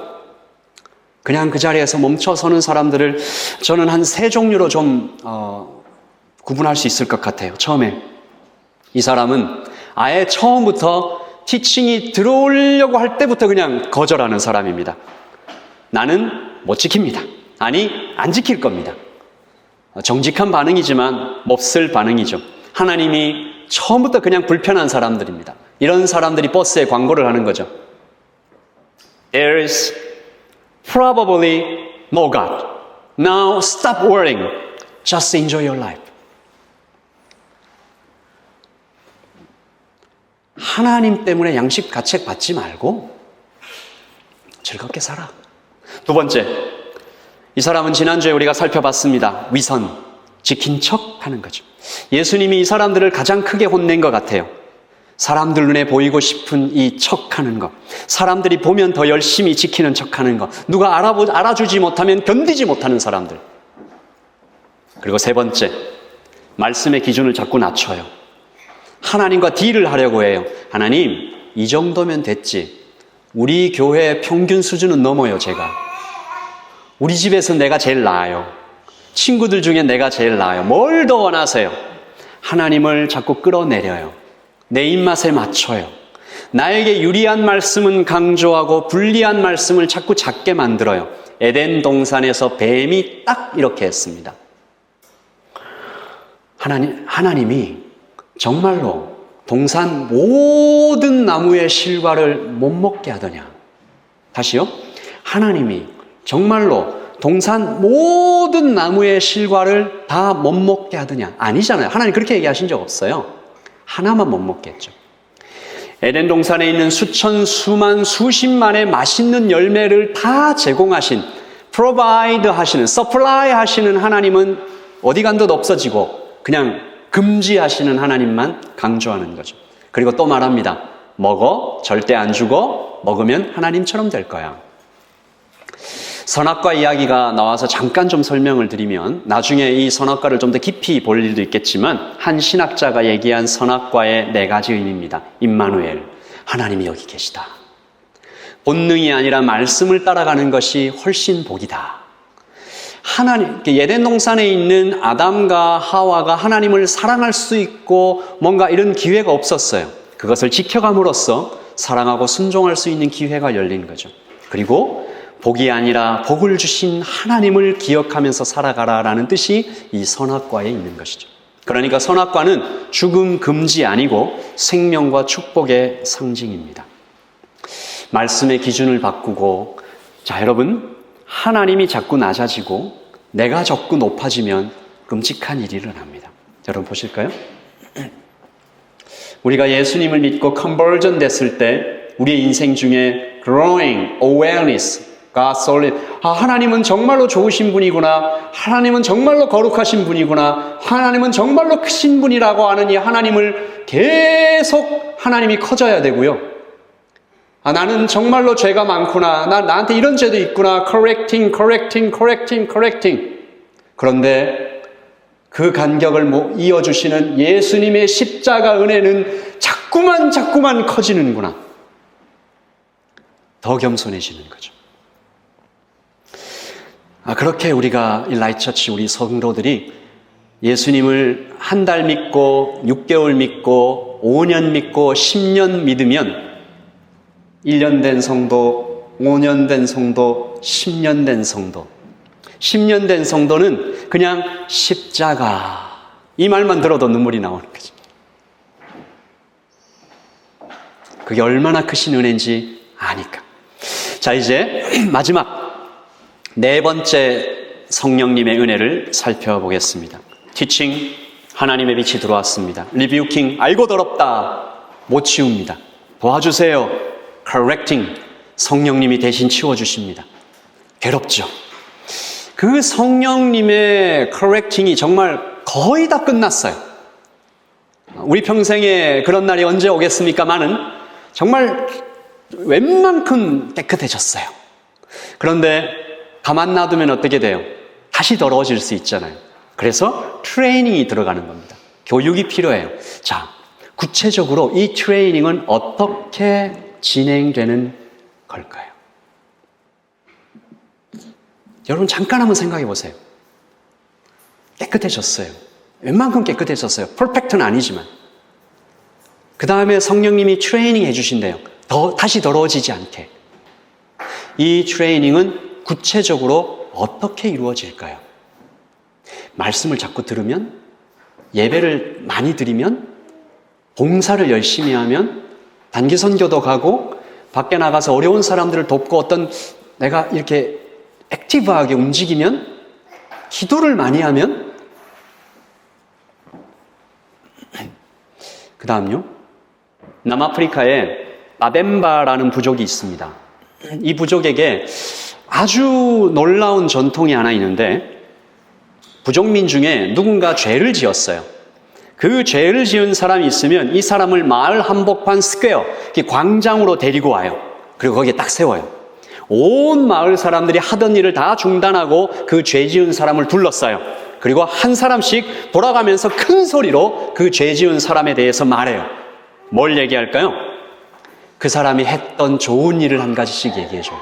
그냥 그 자리에서 멈춰서는 사람들을 저는 한 3종류로 좀 구분할 수 있을 것 같아요. 처음에 이 사람은 아예 처음부터 티칭이 들어오려고 할 때부터 그냥 거절하는 사람입니다. 나는 못 지킵니다. 아니, 안 지킬 겁니다. 정직한 반응이지만 몹쓸 반응이죠. 하나님이 처음부터 그냥 불편한 사람들입니다. 이런 사람들이 버스에 광고를 하는 거죠. There is probably no God. Now stop worrying. Just enjoy your life. 하나님 때문에 양식 가책 받지 말고 즐겁게 살아. 두 번째, 이 사람은 지난주에 우리가 살펴봤습니다. 위선, 지킨 척 하는 거죠. 예수님이 이 사람들을 가장 크게 혼낸 것 같아요. 사람들 눈에 보이고 싶은 이 척하는 것, 사람들이 보면 더 열심히 지키는 척하는 것, 누가 알아주지 못하면 견디지 못하는 사람들. 그리고 세 번째, 말씀의 기준을 자꾸 낮춰요. 하나님과 딜을 하려고 해요. 하나님, 이 정도면 됐지. 우리 교회 평균 수준은 넘어요, 제가. 우리 집에서 내가 제일 나아요. 친구들 중에 내가 제일 나아요. 뭘 더 원하세요? 하나님을 자꾸 끌어내려요. 내 입맛에 맞춰요. 나에게 유리한 말씀은 강조하고 불리한 말씀을 자꾸 작게 만들어요. 에덴 동산에서 뱀이 딱 이렇게 했습니다. 하나님이 정말로 동산 모든 나무의 실과를 못 먹게 하더냐? 다시요. 하나님이 정말로 동산 모든 나무의 실과를 다 못 먹게 하더냐? 아니잖아요. 하나님 그렇게 얘기하신 적 없어요. 하나만 못 먹게 했죠. 에덴 동산에 있는 수천, 수만, 수십만의 맛있는 열매를 다 제공하신, provide 하시는, supply 하시는 하나님은 어디 간 듯 없어지고 그냥 금지하시는 하나님만 강조하는 거죠. 그리고 또 말합니다. 먹어, 절대 안 주고 먹으면 하나님처럼 될 거야. 선악과 이야기가 나와서 잠깐 좀 설명을 드리면 나중에 이 선악과를 좀 더 깊이 볼 일도 있겠지만 한 신학자가 얘기한 선악과의 4가지 의미입니다. 임마누엘, 하나님이 여기 계시다. 본능이 아니라 말씀을 따라가는 것이 훨씬 복이다. 하나님, 에덴 동산에 있는 아담과 하와가 하나님을 사랑할 수 있고 뭔가 이런 기회가 없었어요. 그것을 지켜감으로써 사랑하고 순종할 수 있는 기회가 열린 거죠. 그리고 복이 아니라 복을 주신 하나님을 기억하면서 살아가라라는 뜻이 이 선악과에 있는 것이죠. 그러니까 선악과는 죽음 금지 아니고 생명과 축복의 상징입니다. 말씀의 기준을 바꾸고, 자, 여러분, 하나님이 자꾸 낮아지고 내가 자꾸 높아지면 끔찍한 일이 일어납니다. 여러분 보실까요? 우리가 예수님을 믿고 컨버전 됐을 때 우리의 인생 중에 growing awareness, God's only, 하나님은 정말로 좋으신 분이구나, 하나님은 정말로 거룩하신 분이구나, 하나님은 정말로 크신 분이라고 하는 이 하나님을 계속 하나님이 커져야 되고요. 나는 정말로 죄가 많구나. 나한테 이런 죄도 있구나. correcting. 그런데 그 간격을 이어주시는 예수님의 십자가 은혜는 자꾸만 커지는구나. 더 겸손해지는 거죠. 그렇게 우리가 일라이처치 우리 성도들이 예수님을 한 달 믿고 6개월 믿고 5년 믿고 10년 믿으면 1년 된 성도, 5년 된 성도, 10년 된 성도. 10년 된 성도는 그냥 십자가 이 말만 들어도 눈물이 나오는 거죠. 그게 얼마나 크신 은혜인지 아니까. 자, 이제 마지막 네 번째 성령님의 은혜를 살펴보겠습니다. 티칭, 하나님의 빛이 들어왔습니다. 리뷰킹, 알고 더럽다, 못 치웁니다. 도와주세요. correcting, 성령님이 대신 치워주십니다. 괴롭죠. 그 성령님의 correcting이 정말 거의 다 끝났어요. 우리 평생에 그런 날이 언제 오겠습니까마는 정말 웬만큼 깨끗해졌어요. 그런데 가만 놔두면 어떻게 돼요? 다시 더러워질 수 있잖아요. 그래서 트레이닝이 들어가는 겁니다. 교육이 필요해요. 자, 구체적으로 이 트레이닝은 어떻게 진행되는 걸까요? 여러분 잠깐 한번 생각해 보세요. 깨끗해졌어요. 웬만큼 깨끗해졌어요. 퍼펙트는 아니지만. 그 다음에 성령님이 트레이닝 해주신대요. 다시 더러워지지 않게. 이 트레이닝은 구체적으로 어떻게 이루어질까요? 말씀을 자꾸 들으면, 예배를 많이 드리면, 봉사를 열심히 하면, 단기 선교도 가고, 밖에 나가서 어려운 사람들을 돕고 어떤 내가 이렇게 액티브하게 움직이면, 기도를 많이 하면, 그 다음요. 남아프리카에 마벤바라는 부족이 있습니다. 이 부족에게 아주 놀라운 전통이 하나 있는데 부족민 중에 누군가 죄를 지었어요. 그 죄를 지은 사람이 있으면 이 사람을 마을 한복판 스퀘어, 광장으로 데리고 와요. 그리고 거기에 딱 세워요. 온 마을 사람들이 하던 일을 다 중단하고 그 죄 지은 사람을 둘러싸요. 그리고 한 사람씩 돌아가면서 큰 소리로 그 죄 지은 사람에 대해서 말해요. 뭘 얘기할까요? 그 사람이 했던 좋은 일을 한 가지씩 얘기해줘요.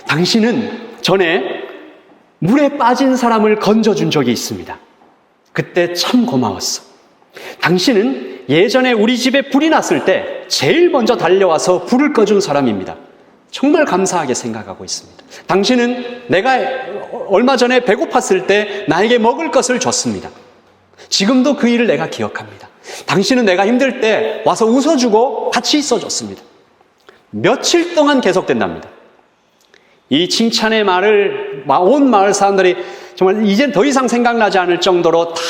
당신은 전에 물에 빠진 사람을 건져준 적이 있습니다. 그때 참 고마웠어. 당신은 예전에 우리 집에 불이 났을 때 제일 먼저 달려와서 불을 꺼준 사람입니다. 정말 감사하게 생각하고 있습니다. 당신은 내가 얼마 전에 배고팠을 때 나에게 먹을 것을 줬습니다. 지금도 그 일을 내가 기억합니다. 당신은 내가 힘들 때 와서 웃어주고 같이 있어줬습니다. 며칠 동안 계속된답니다. 이 칭찬의 말을 온 마을 사람들이 정말 이젠 더 이상 생각나지 않을 정도로 다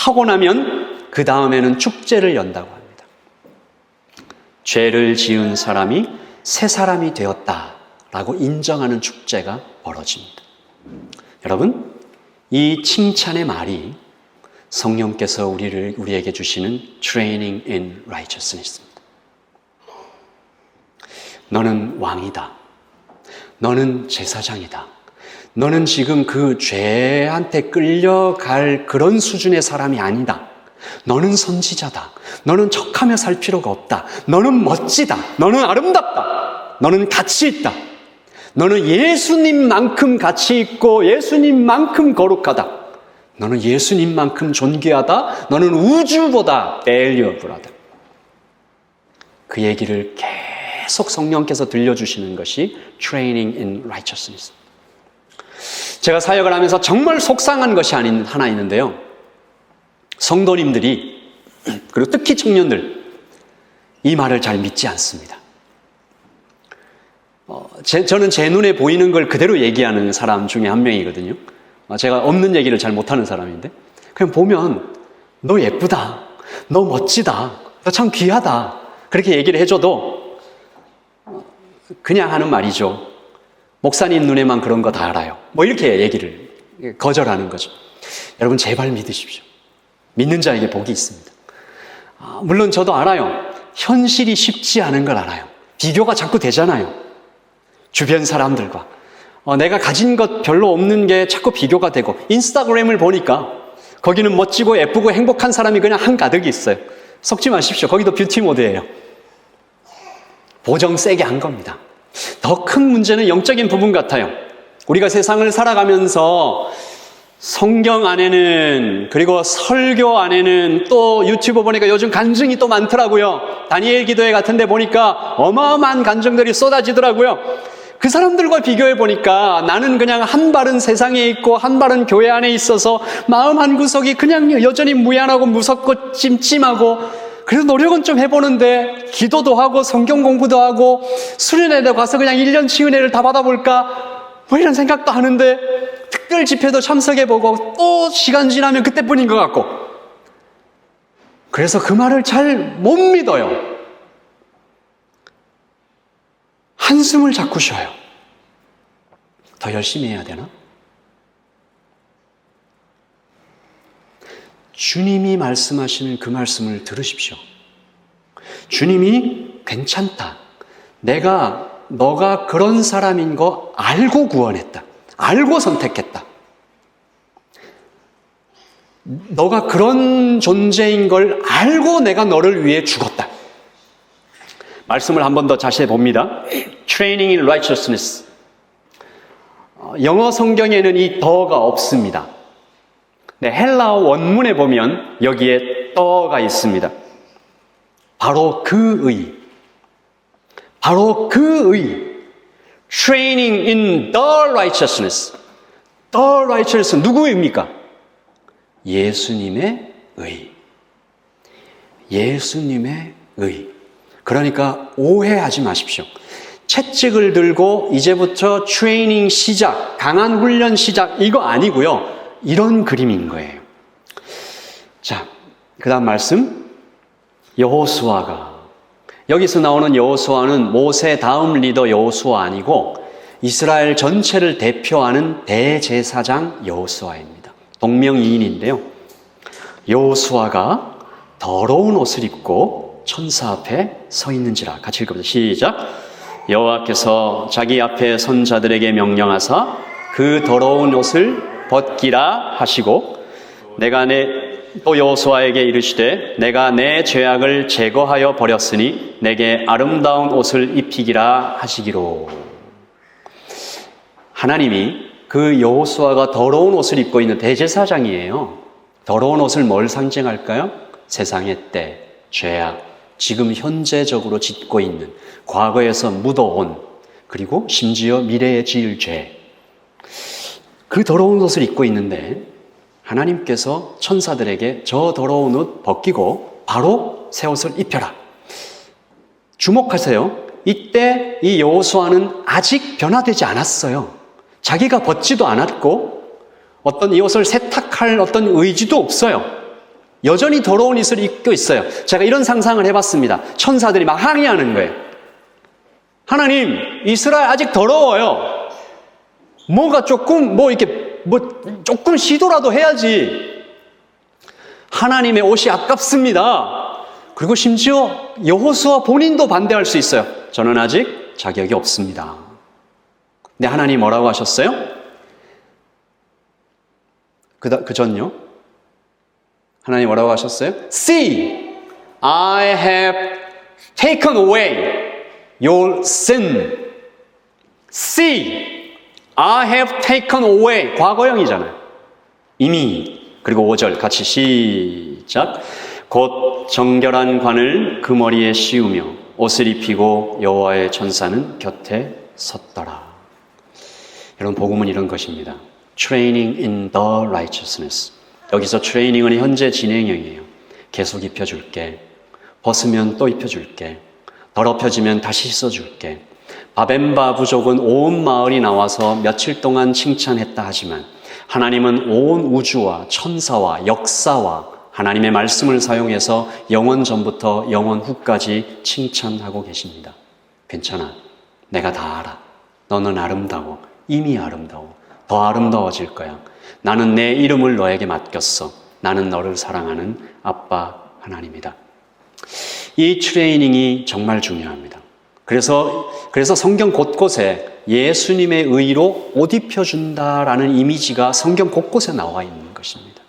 하고 나면 그 다음에는 축제를 연다고 합니다. 죄를 지은 사람이 새 사람이 되었다라고 인정하는 축제가 벌어집니다. 여러분, 이 칭찬의 말이 성령께서 우리에게 주시는 training in righteousness입니다. 너는 왕이다. 너는 제사장이다. 너는 지금 그 죄한테 끌려갈 그런 수준의 사람이 아니다. 너는 선지자다. 너는 척하며 살 필요가 없다. 너는 멋지다. 너는 아름답다. 너는 가치 있다. 너는 예수님만큼 가치 있고 예수님만큼 거룩하다. 너는 예수님만큼 존귀하다. 너는 우주보다 valuable하다. 그 얘기를 계속 성령께서 들려주시는 것이 training in righteousness. 제가 사역을 하면서 정말 속상한 것이 하나 있는데요. 성도님들이 그리고 특히 청년들 이 말을 잘 믿지 않습니다. 저는 제 눈에 보이는 걸 그대로 얘기하는 사람 중에 한 명이거든요. 제가 없는 얘기를 잘 못하는 사람인데 그냥 보면 너 예쁘다, 너 멋지다, 너 참 귀하다 그렇게 얘기를 해줘도 그냥 하는 말이죠. 목사님 눈에만 그런 거 다 알아요. 뭐 이렇게 얘기를 거절하는 거죠. 여러분 제발 믿으십시오. 믿는 자에게 복이 있습니다. 물론 저도 알아요. 현실이 쉽지 않은 걸 알아요. 비교가 자꾸 되잖아요. 주변 사람들과. 내가 가진 것 별로 없는 게 자꾸 비교가 되고, 인스타그램을 보니까 거기는 멋지고 예쁘고 행복한 사람이 그냥 한가득 있어요. 속지 마십시오. 거기도 뷰티 모드예요. 보정 세게 한 겁니다. 더 큰 문제는 영적인 부분 같아요. 우리가 세상을 살아가면서 성경 안에는, 그리고 설교 안에는, 또 유튜브 보니까 요즘 간증이 또 많더라고요. 다니엘 기도회 같은 데 보니까 어마어마한 간증들이 쏟아지더라고요. 그 사람들과 비교해 보니까 나는 그냥 한 발은 세상에 있고 한 발은 교회 안에 있어서 마음 한구석이 그냥 여전히 무안하고 무섭고 찜찜하고, 그래서 노력은 좀 해보는데 기도도 하고 성경 공부도 하고 수련회도 가서 그냥 1년치 은혜를 다 받아볼까 뭐 이런 생각도 하는데, 특별 집회도 참석해보고 또 시간 지나면 그때뿐인 것 같고, 그래서 그 말을 잘 못 믿어요. 한숨을 자꾸 쉬어요. 더 열심히 해야 되나? 주님이 말씀하시는 그 말씀을 들으십시오. 주님이 괜찮다. 너가 그런 사람인 거 알고 구원했다. 알고 선택했다. 너가 그런 존재인 걸 알고 내가 너를 위해 죽었다. 말씀을 한 번 더 자세히 봅니다. Training in righteousness. 영어 성경에는 이 더가 없습니다. 네, 헬라어 원문에 보면 여기에 더가 있습니다. 바로 그 의. Training in the righteousness. The righteousness 누구입니까? 예수님의 의. 예수님의 의. 그러니까 오해하지 마십시오. 채찍을 들고 이제부터 트레이닝 시작, 강한 훈련 시작, 이거 아니고요. 이런 그림인 거예요. 자, 그 다음 말씀. 여호수아가, 여기서 나오는 여호수아는 모세 다음 리더 여호수아 아니고 이스라엘 전체를 대표하는 대제사장 여호수아입니다. 동명이인인데요. 여호수아가 더러운 옷을 입고 천사 앞에 서 있는지라. 같이 읽어보자. 시작. 여호와께서 자기 앞에 선 자들에게 명령하사 그 더러운 옷을 벗기라 하시고, 또 여호수아에게 이르시되 내가 내 죄악을 제거하여 버렸으니 내게 아름다운 옷을 입히기라 하시기로. 하나님이 그 여호수아가 더러운 옷을 입고 있는 대제사장이에요. 더러운 옷을 뭘 상징할까요? 세상의 때, 죄악, 지금 현재적으로 짓고 있는, 과거에서 묻어온, 그리고 심지어 미래에 지을 죄. 그 더러운 옷을 입고 있는데 하나님께서 천사들에게 저 더러운 옷 벗기고 바로 새 옷을 입혀라. 주목하세요. 이때 이 여호수아는 아직 변화되지 않았어요. 자기가 벗지도 않았고 어떤 이 옷을 세탁할 어떤 의지도 없어요. 여전히 더러운 옷을 입고 있어요. 제가 이런 상상을 해봤습니다. 천사들이 막 항의하는 거예요. 하나님, 이스라엘 아직 더러워요. 뭐가 조금 조금 시도라도 해야지. 하나님의 옷이 아깝습니다. 그리고 심지어 여호수아 본인도 반대할 수 있어요. 저는 아직 자격이 없습니다. 근데 하나님 뭐라고 하셨어요? 그 전요? 하나님 뭐라고 하셨어요? See, I have taken away your sin. See, I have taken away. 과거형이잖아요. 이미. 그리고 5절 같이 시작. 곧 정결한 관을 그 머리에 씌우며 옷을 입히고 여호와의 천사는 곁에 섰더라. 여러분, 복음은 이런 것입니다. Training in the righteousness. 여기서 트레이닝은 현재 진행형이에요. 계속 입혀줄게. 벗으면 또 입혀줄게. 더럽혀지면 다시 씻어줄게. 바벤바 부족은 온 마을이 나와서 며칠 동안 칭찬했다 하지만 하나님은 온 우주와 천사와 역사와 하나님의 말씀을 사용해서 영원 전부터 영원 후까지 칭찬하고 계십니다. 괜찮아. 내가 다 알아. 너는 아름다워. 이미 아름다워. 더 아름다워질 거야. 나는 내 이름을 너에게 맡겼어. 나는 너를 사랑하는 아빠 하나님이다. 이 트레이닝이 정말 중요합니다. 그래서 성경 곳곳에 예수님의 의로 옷 입혀준다라는 이미지가 성경 곳곳에 나와 있는 것입니다.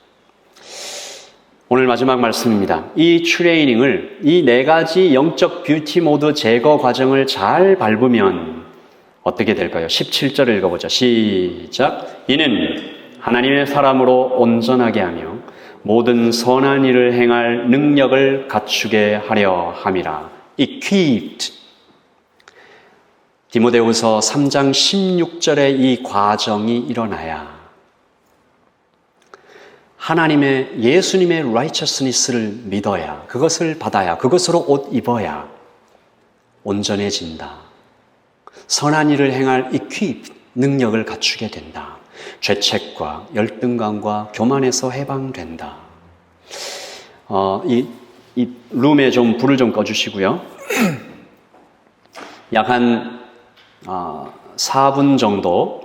오늘 마지막 말씀입니다. 이 트레이닝을, 이 4가지 영적 뷰티 모드 제거 과정을 잘 밟으면 어떻게 될까요? 17절 읽어보자. 시작. 이는 하나님의 사람으로 온전하게 하며 모든 선한 일을 행할 능력을 갖추게 하려 함이라. equipped. 디모데후서 3장 16절에 이 과정이 일어나야 하나님의 예수님의 righteousness를 믿어야, 그것을 받아야, 그것으로 옷 입어야 온전해진다. 선한 일을 행할 equip, 능력을 갖추게 된다. 죄책과 열등감과 교만에서 해방된다. 이 룸에 좀 불을 좀 꺼주시고요. 약 한 4분 정도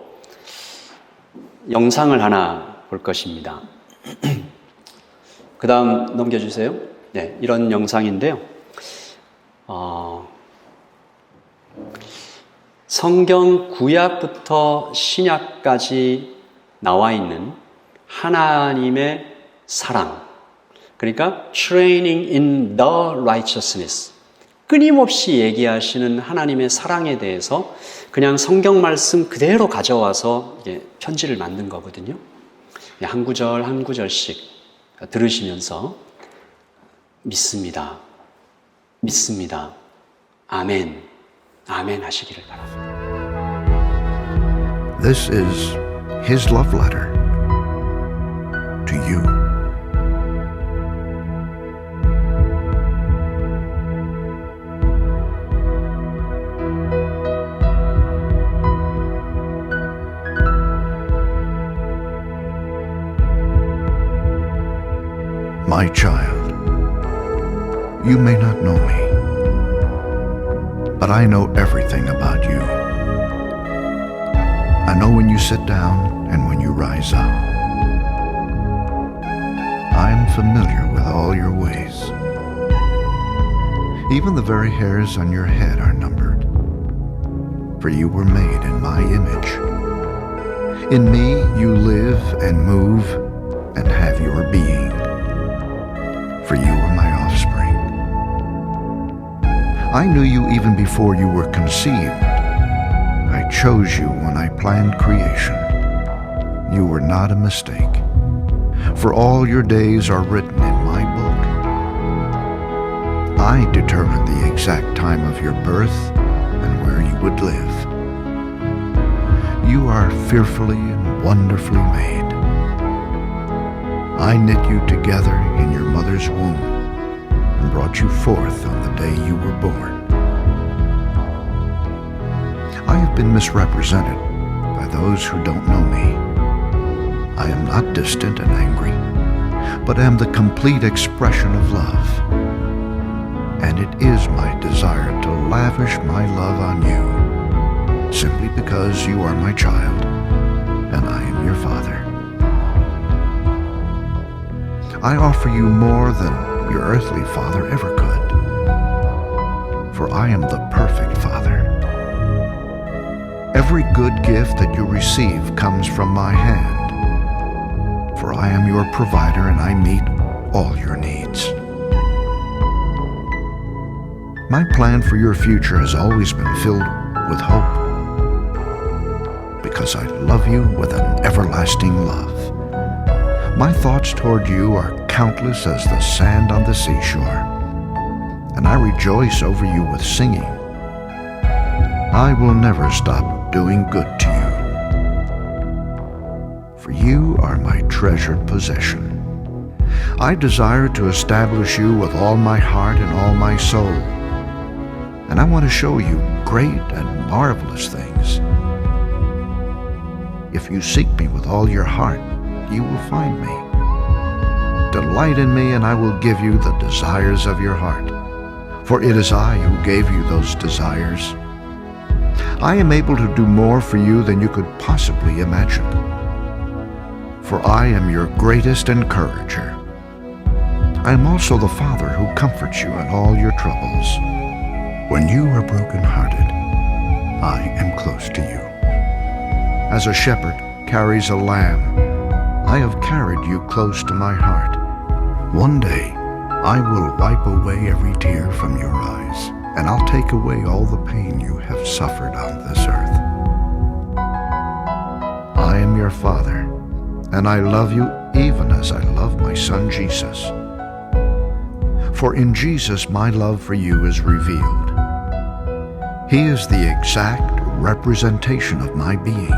영상을 하나 볼 것입니다. 그 다음 넘겨주세요. 네, 이런 영상인데요. 성경 구약부터 신약까지 나와 있는 하나님의 사랑, 그러니까 training in the righteousness, 끊임없이 얘기하시는 하나님의 사랑에 대해서 그냥 성경 말씀 그대로 가져와서 편지를 만든 거거든요. 한 구절 한 구절씩 들으시면서 믿습니다, 믿습니다, 아멘, 아멘 하시기를 바랍니다. This is His love letter to you. My child, you may not know me, but I know everything about you. I know when you sit down and when you rise up. I am familiar with all your ways. Even the very hairs on your head are numbered, for you were made in my image. In me you live and move and have your being, for you are my offspring. I knew you even before you were conceived. I chose you when I planned creation. You were not a mistake, for all your days are written in my book. I determined the exact time of your birth and where you would live. You are fearfully and wonderfully made. I knit you together in your mother's womb and brought you forth on the day you were born. I have been misrepresented by those who don't know me. I am not distant and angry, but am the complete expression of love. And it is my desire to lavish my love on you, simply because you are my child and I am your father. I offer you more than your earthly father ever could, for I am the perfect father. Every good gift that you receive comes from my hand, for I am your provider and I meet all your needs. My plan for your future has always been filled with hope, because I love you with an everlasting love. My thoughts toward you are countless as the sand on the seashore, and I rejoice over you with singing. I will never stop doing good to you, for you are my treasured possession. I desire to establish you with all my heart and all my soul, and I want to show you great and marvelous things. If you seek me with all your heart, you will find me. Delight in me, and I will give you the desires of your heart, for it is I who gave you those desires. I am able to do more for you than you could possibly imagine, for I am your greatest encourager. I am also the Father who comforts you in all your troubles. When you are brokenhearted, I am close to you. As a shepherd carries a lamb, I have carried you close to my heart. One day, I will wipe away every tear from your eyes, and I'll take away all the pain you have suffered on this earth. I am your Father, and I love you even as I love my Son Jesus. For in Jesus my love for you is revealed. He is the exact representation of my being.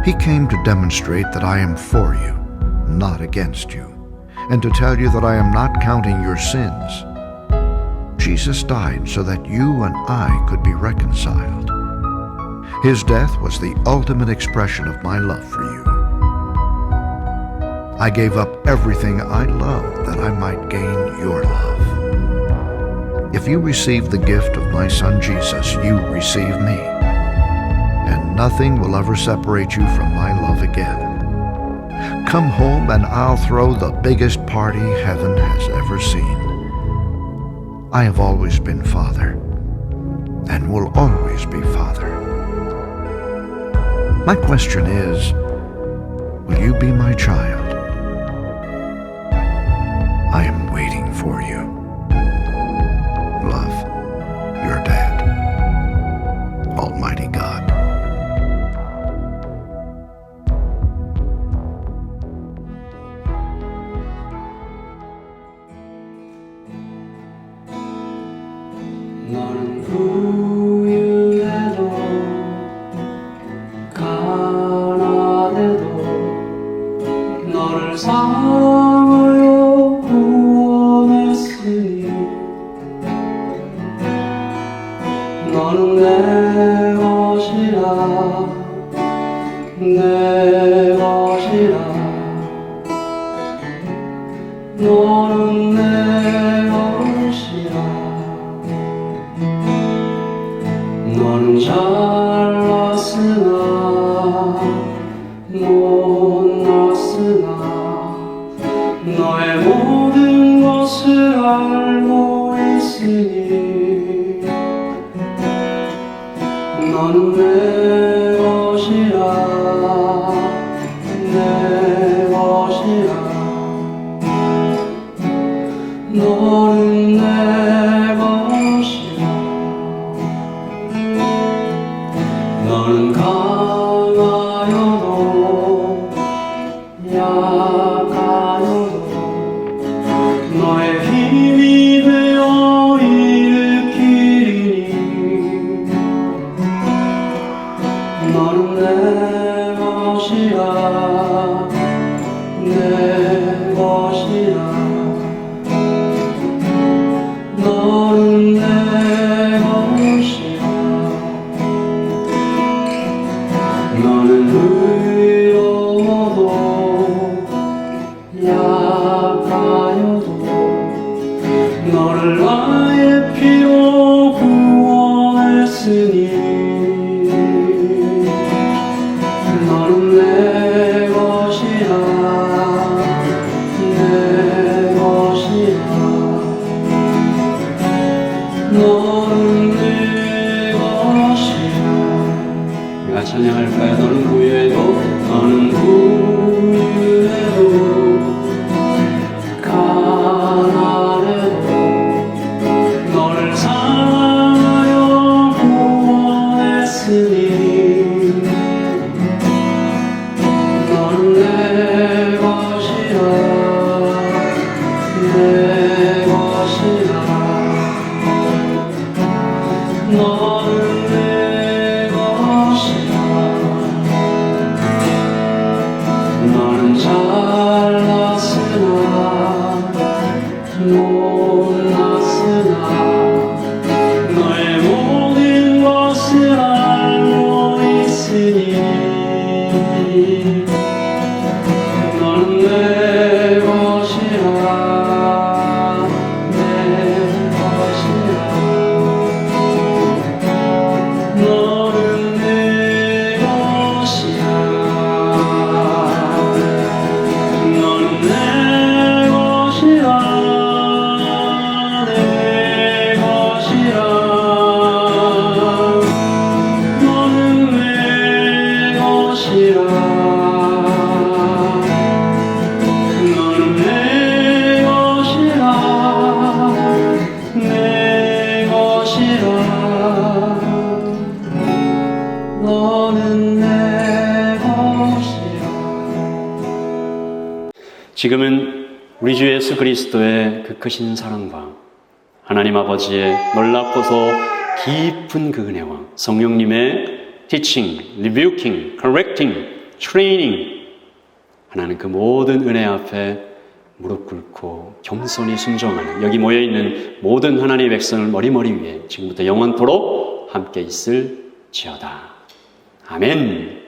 He came to demonstrate that I am for you, not against you, and to tell you that I am not counting your sins. Jesus died so that you and I could be reconciled. His death was the ultimate expression of my love for you. I gave up everything I loved that I might gain your love. If you receive the gift of my Son Jesus, you receive me, and nothing will ever separate you from my love again. Come home and I'll throw the biggest party heaven has ever seen. I have always been Father, and will always be Father. My question is, will you be my child? I am waiting for you. Love, your dad, Almighty God. 너는 부유해도 가난해도 너를 사랑하여 구원했으니 너는 내 것이라 내 것이라 너는 내 것이라 너는 잘났으나 못났으나 너의 모든 것을 알고 있으니 너는 내 것이라 내 것이라 너는 내 것이라 너는 강하여도 약하여도 너의 힘이 되어 일으키리니 너는 내 것이라 내 것이라 너는 내 것이라 너는 의로워도 약하여도 너를 나의 피로 구원했으니 너는 내 것이라 내 것이라 너는 내 것이라 우리가 찬양할까요? 너는 부유해도 너는 부유해도 가난해도 너를 사랑하여 구원했으니 너는 내 것이라 내 것이라 너는 내 것이라 것이라 너는 내 것이라 내 것이라 너는 내 것이라. 지금은 우리 주 예수 그리스도의 그 크신 사랑과 하나님 아버지의 놀랍고서 깊은 그 은혜와 성령님의 teaching, rebuking, correcting, training 하나님 그 모든 은혜 앞에 무릎 꿇고 겸손히 순종하는 여기 모여있는 모든 하나님의 백성을 머리머리 위에 지금부터 영원토록 함께 있을지어다. 아멘.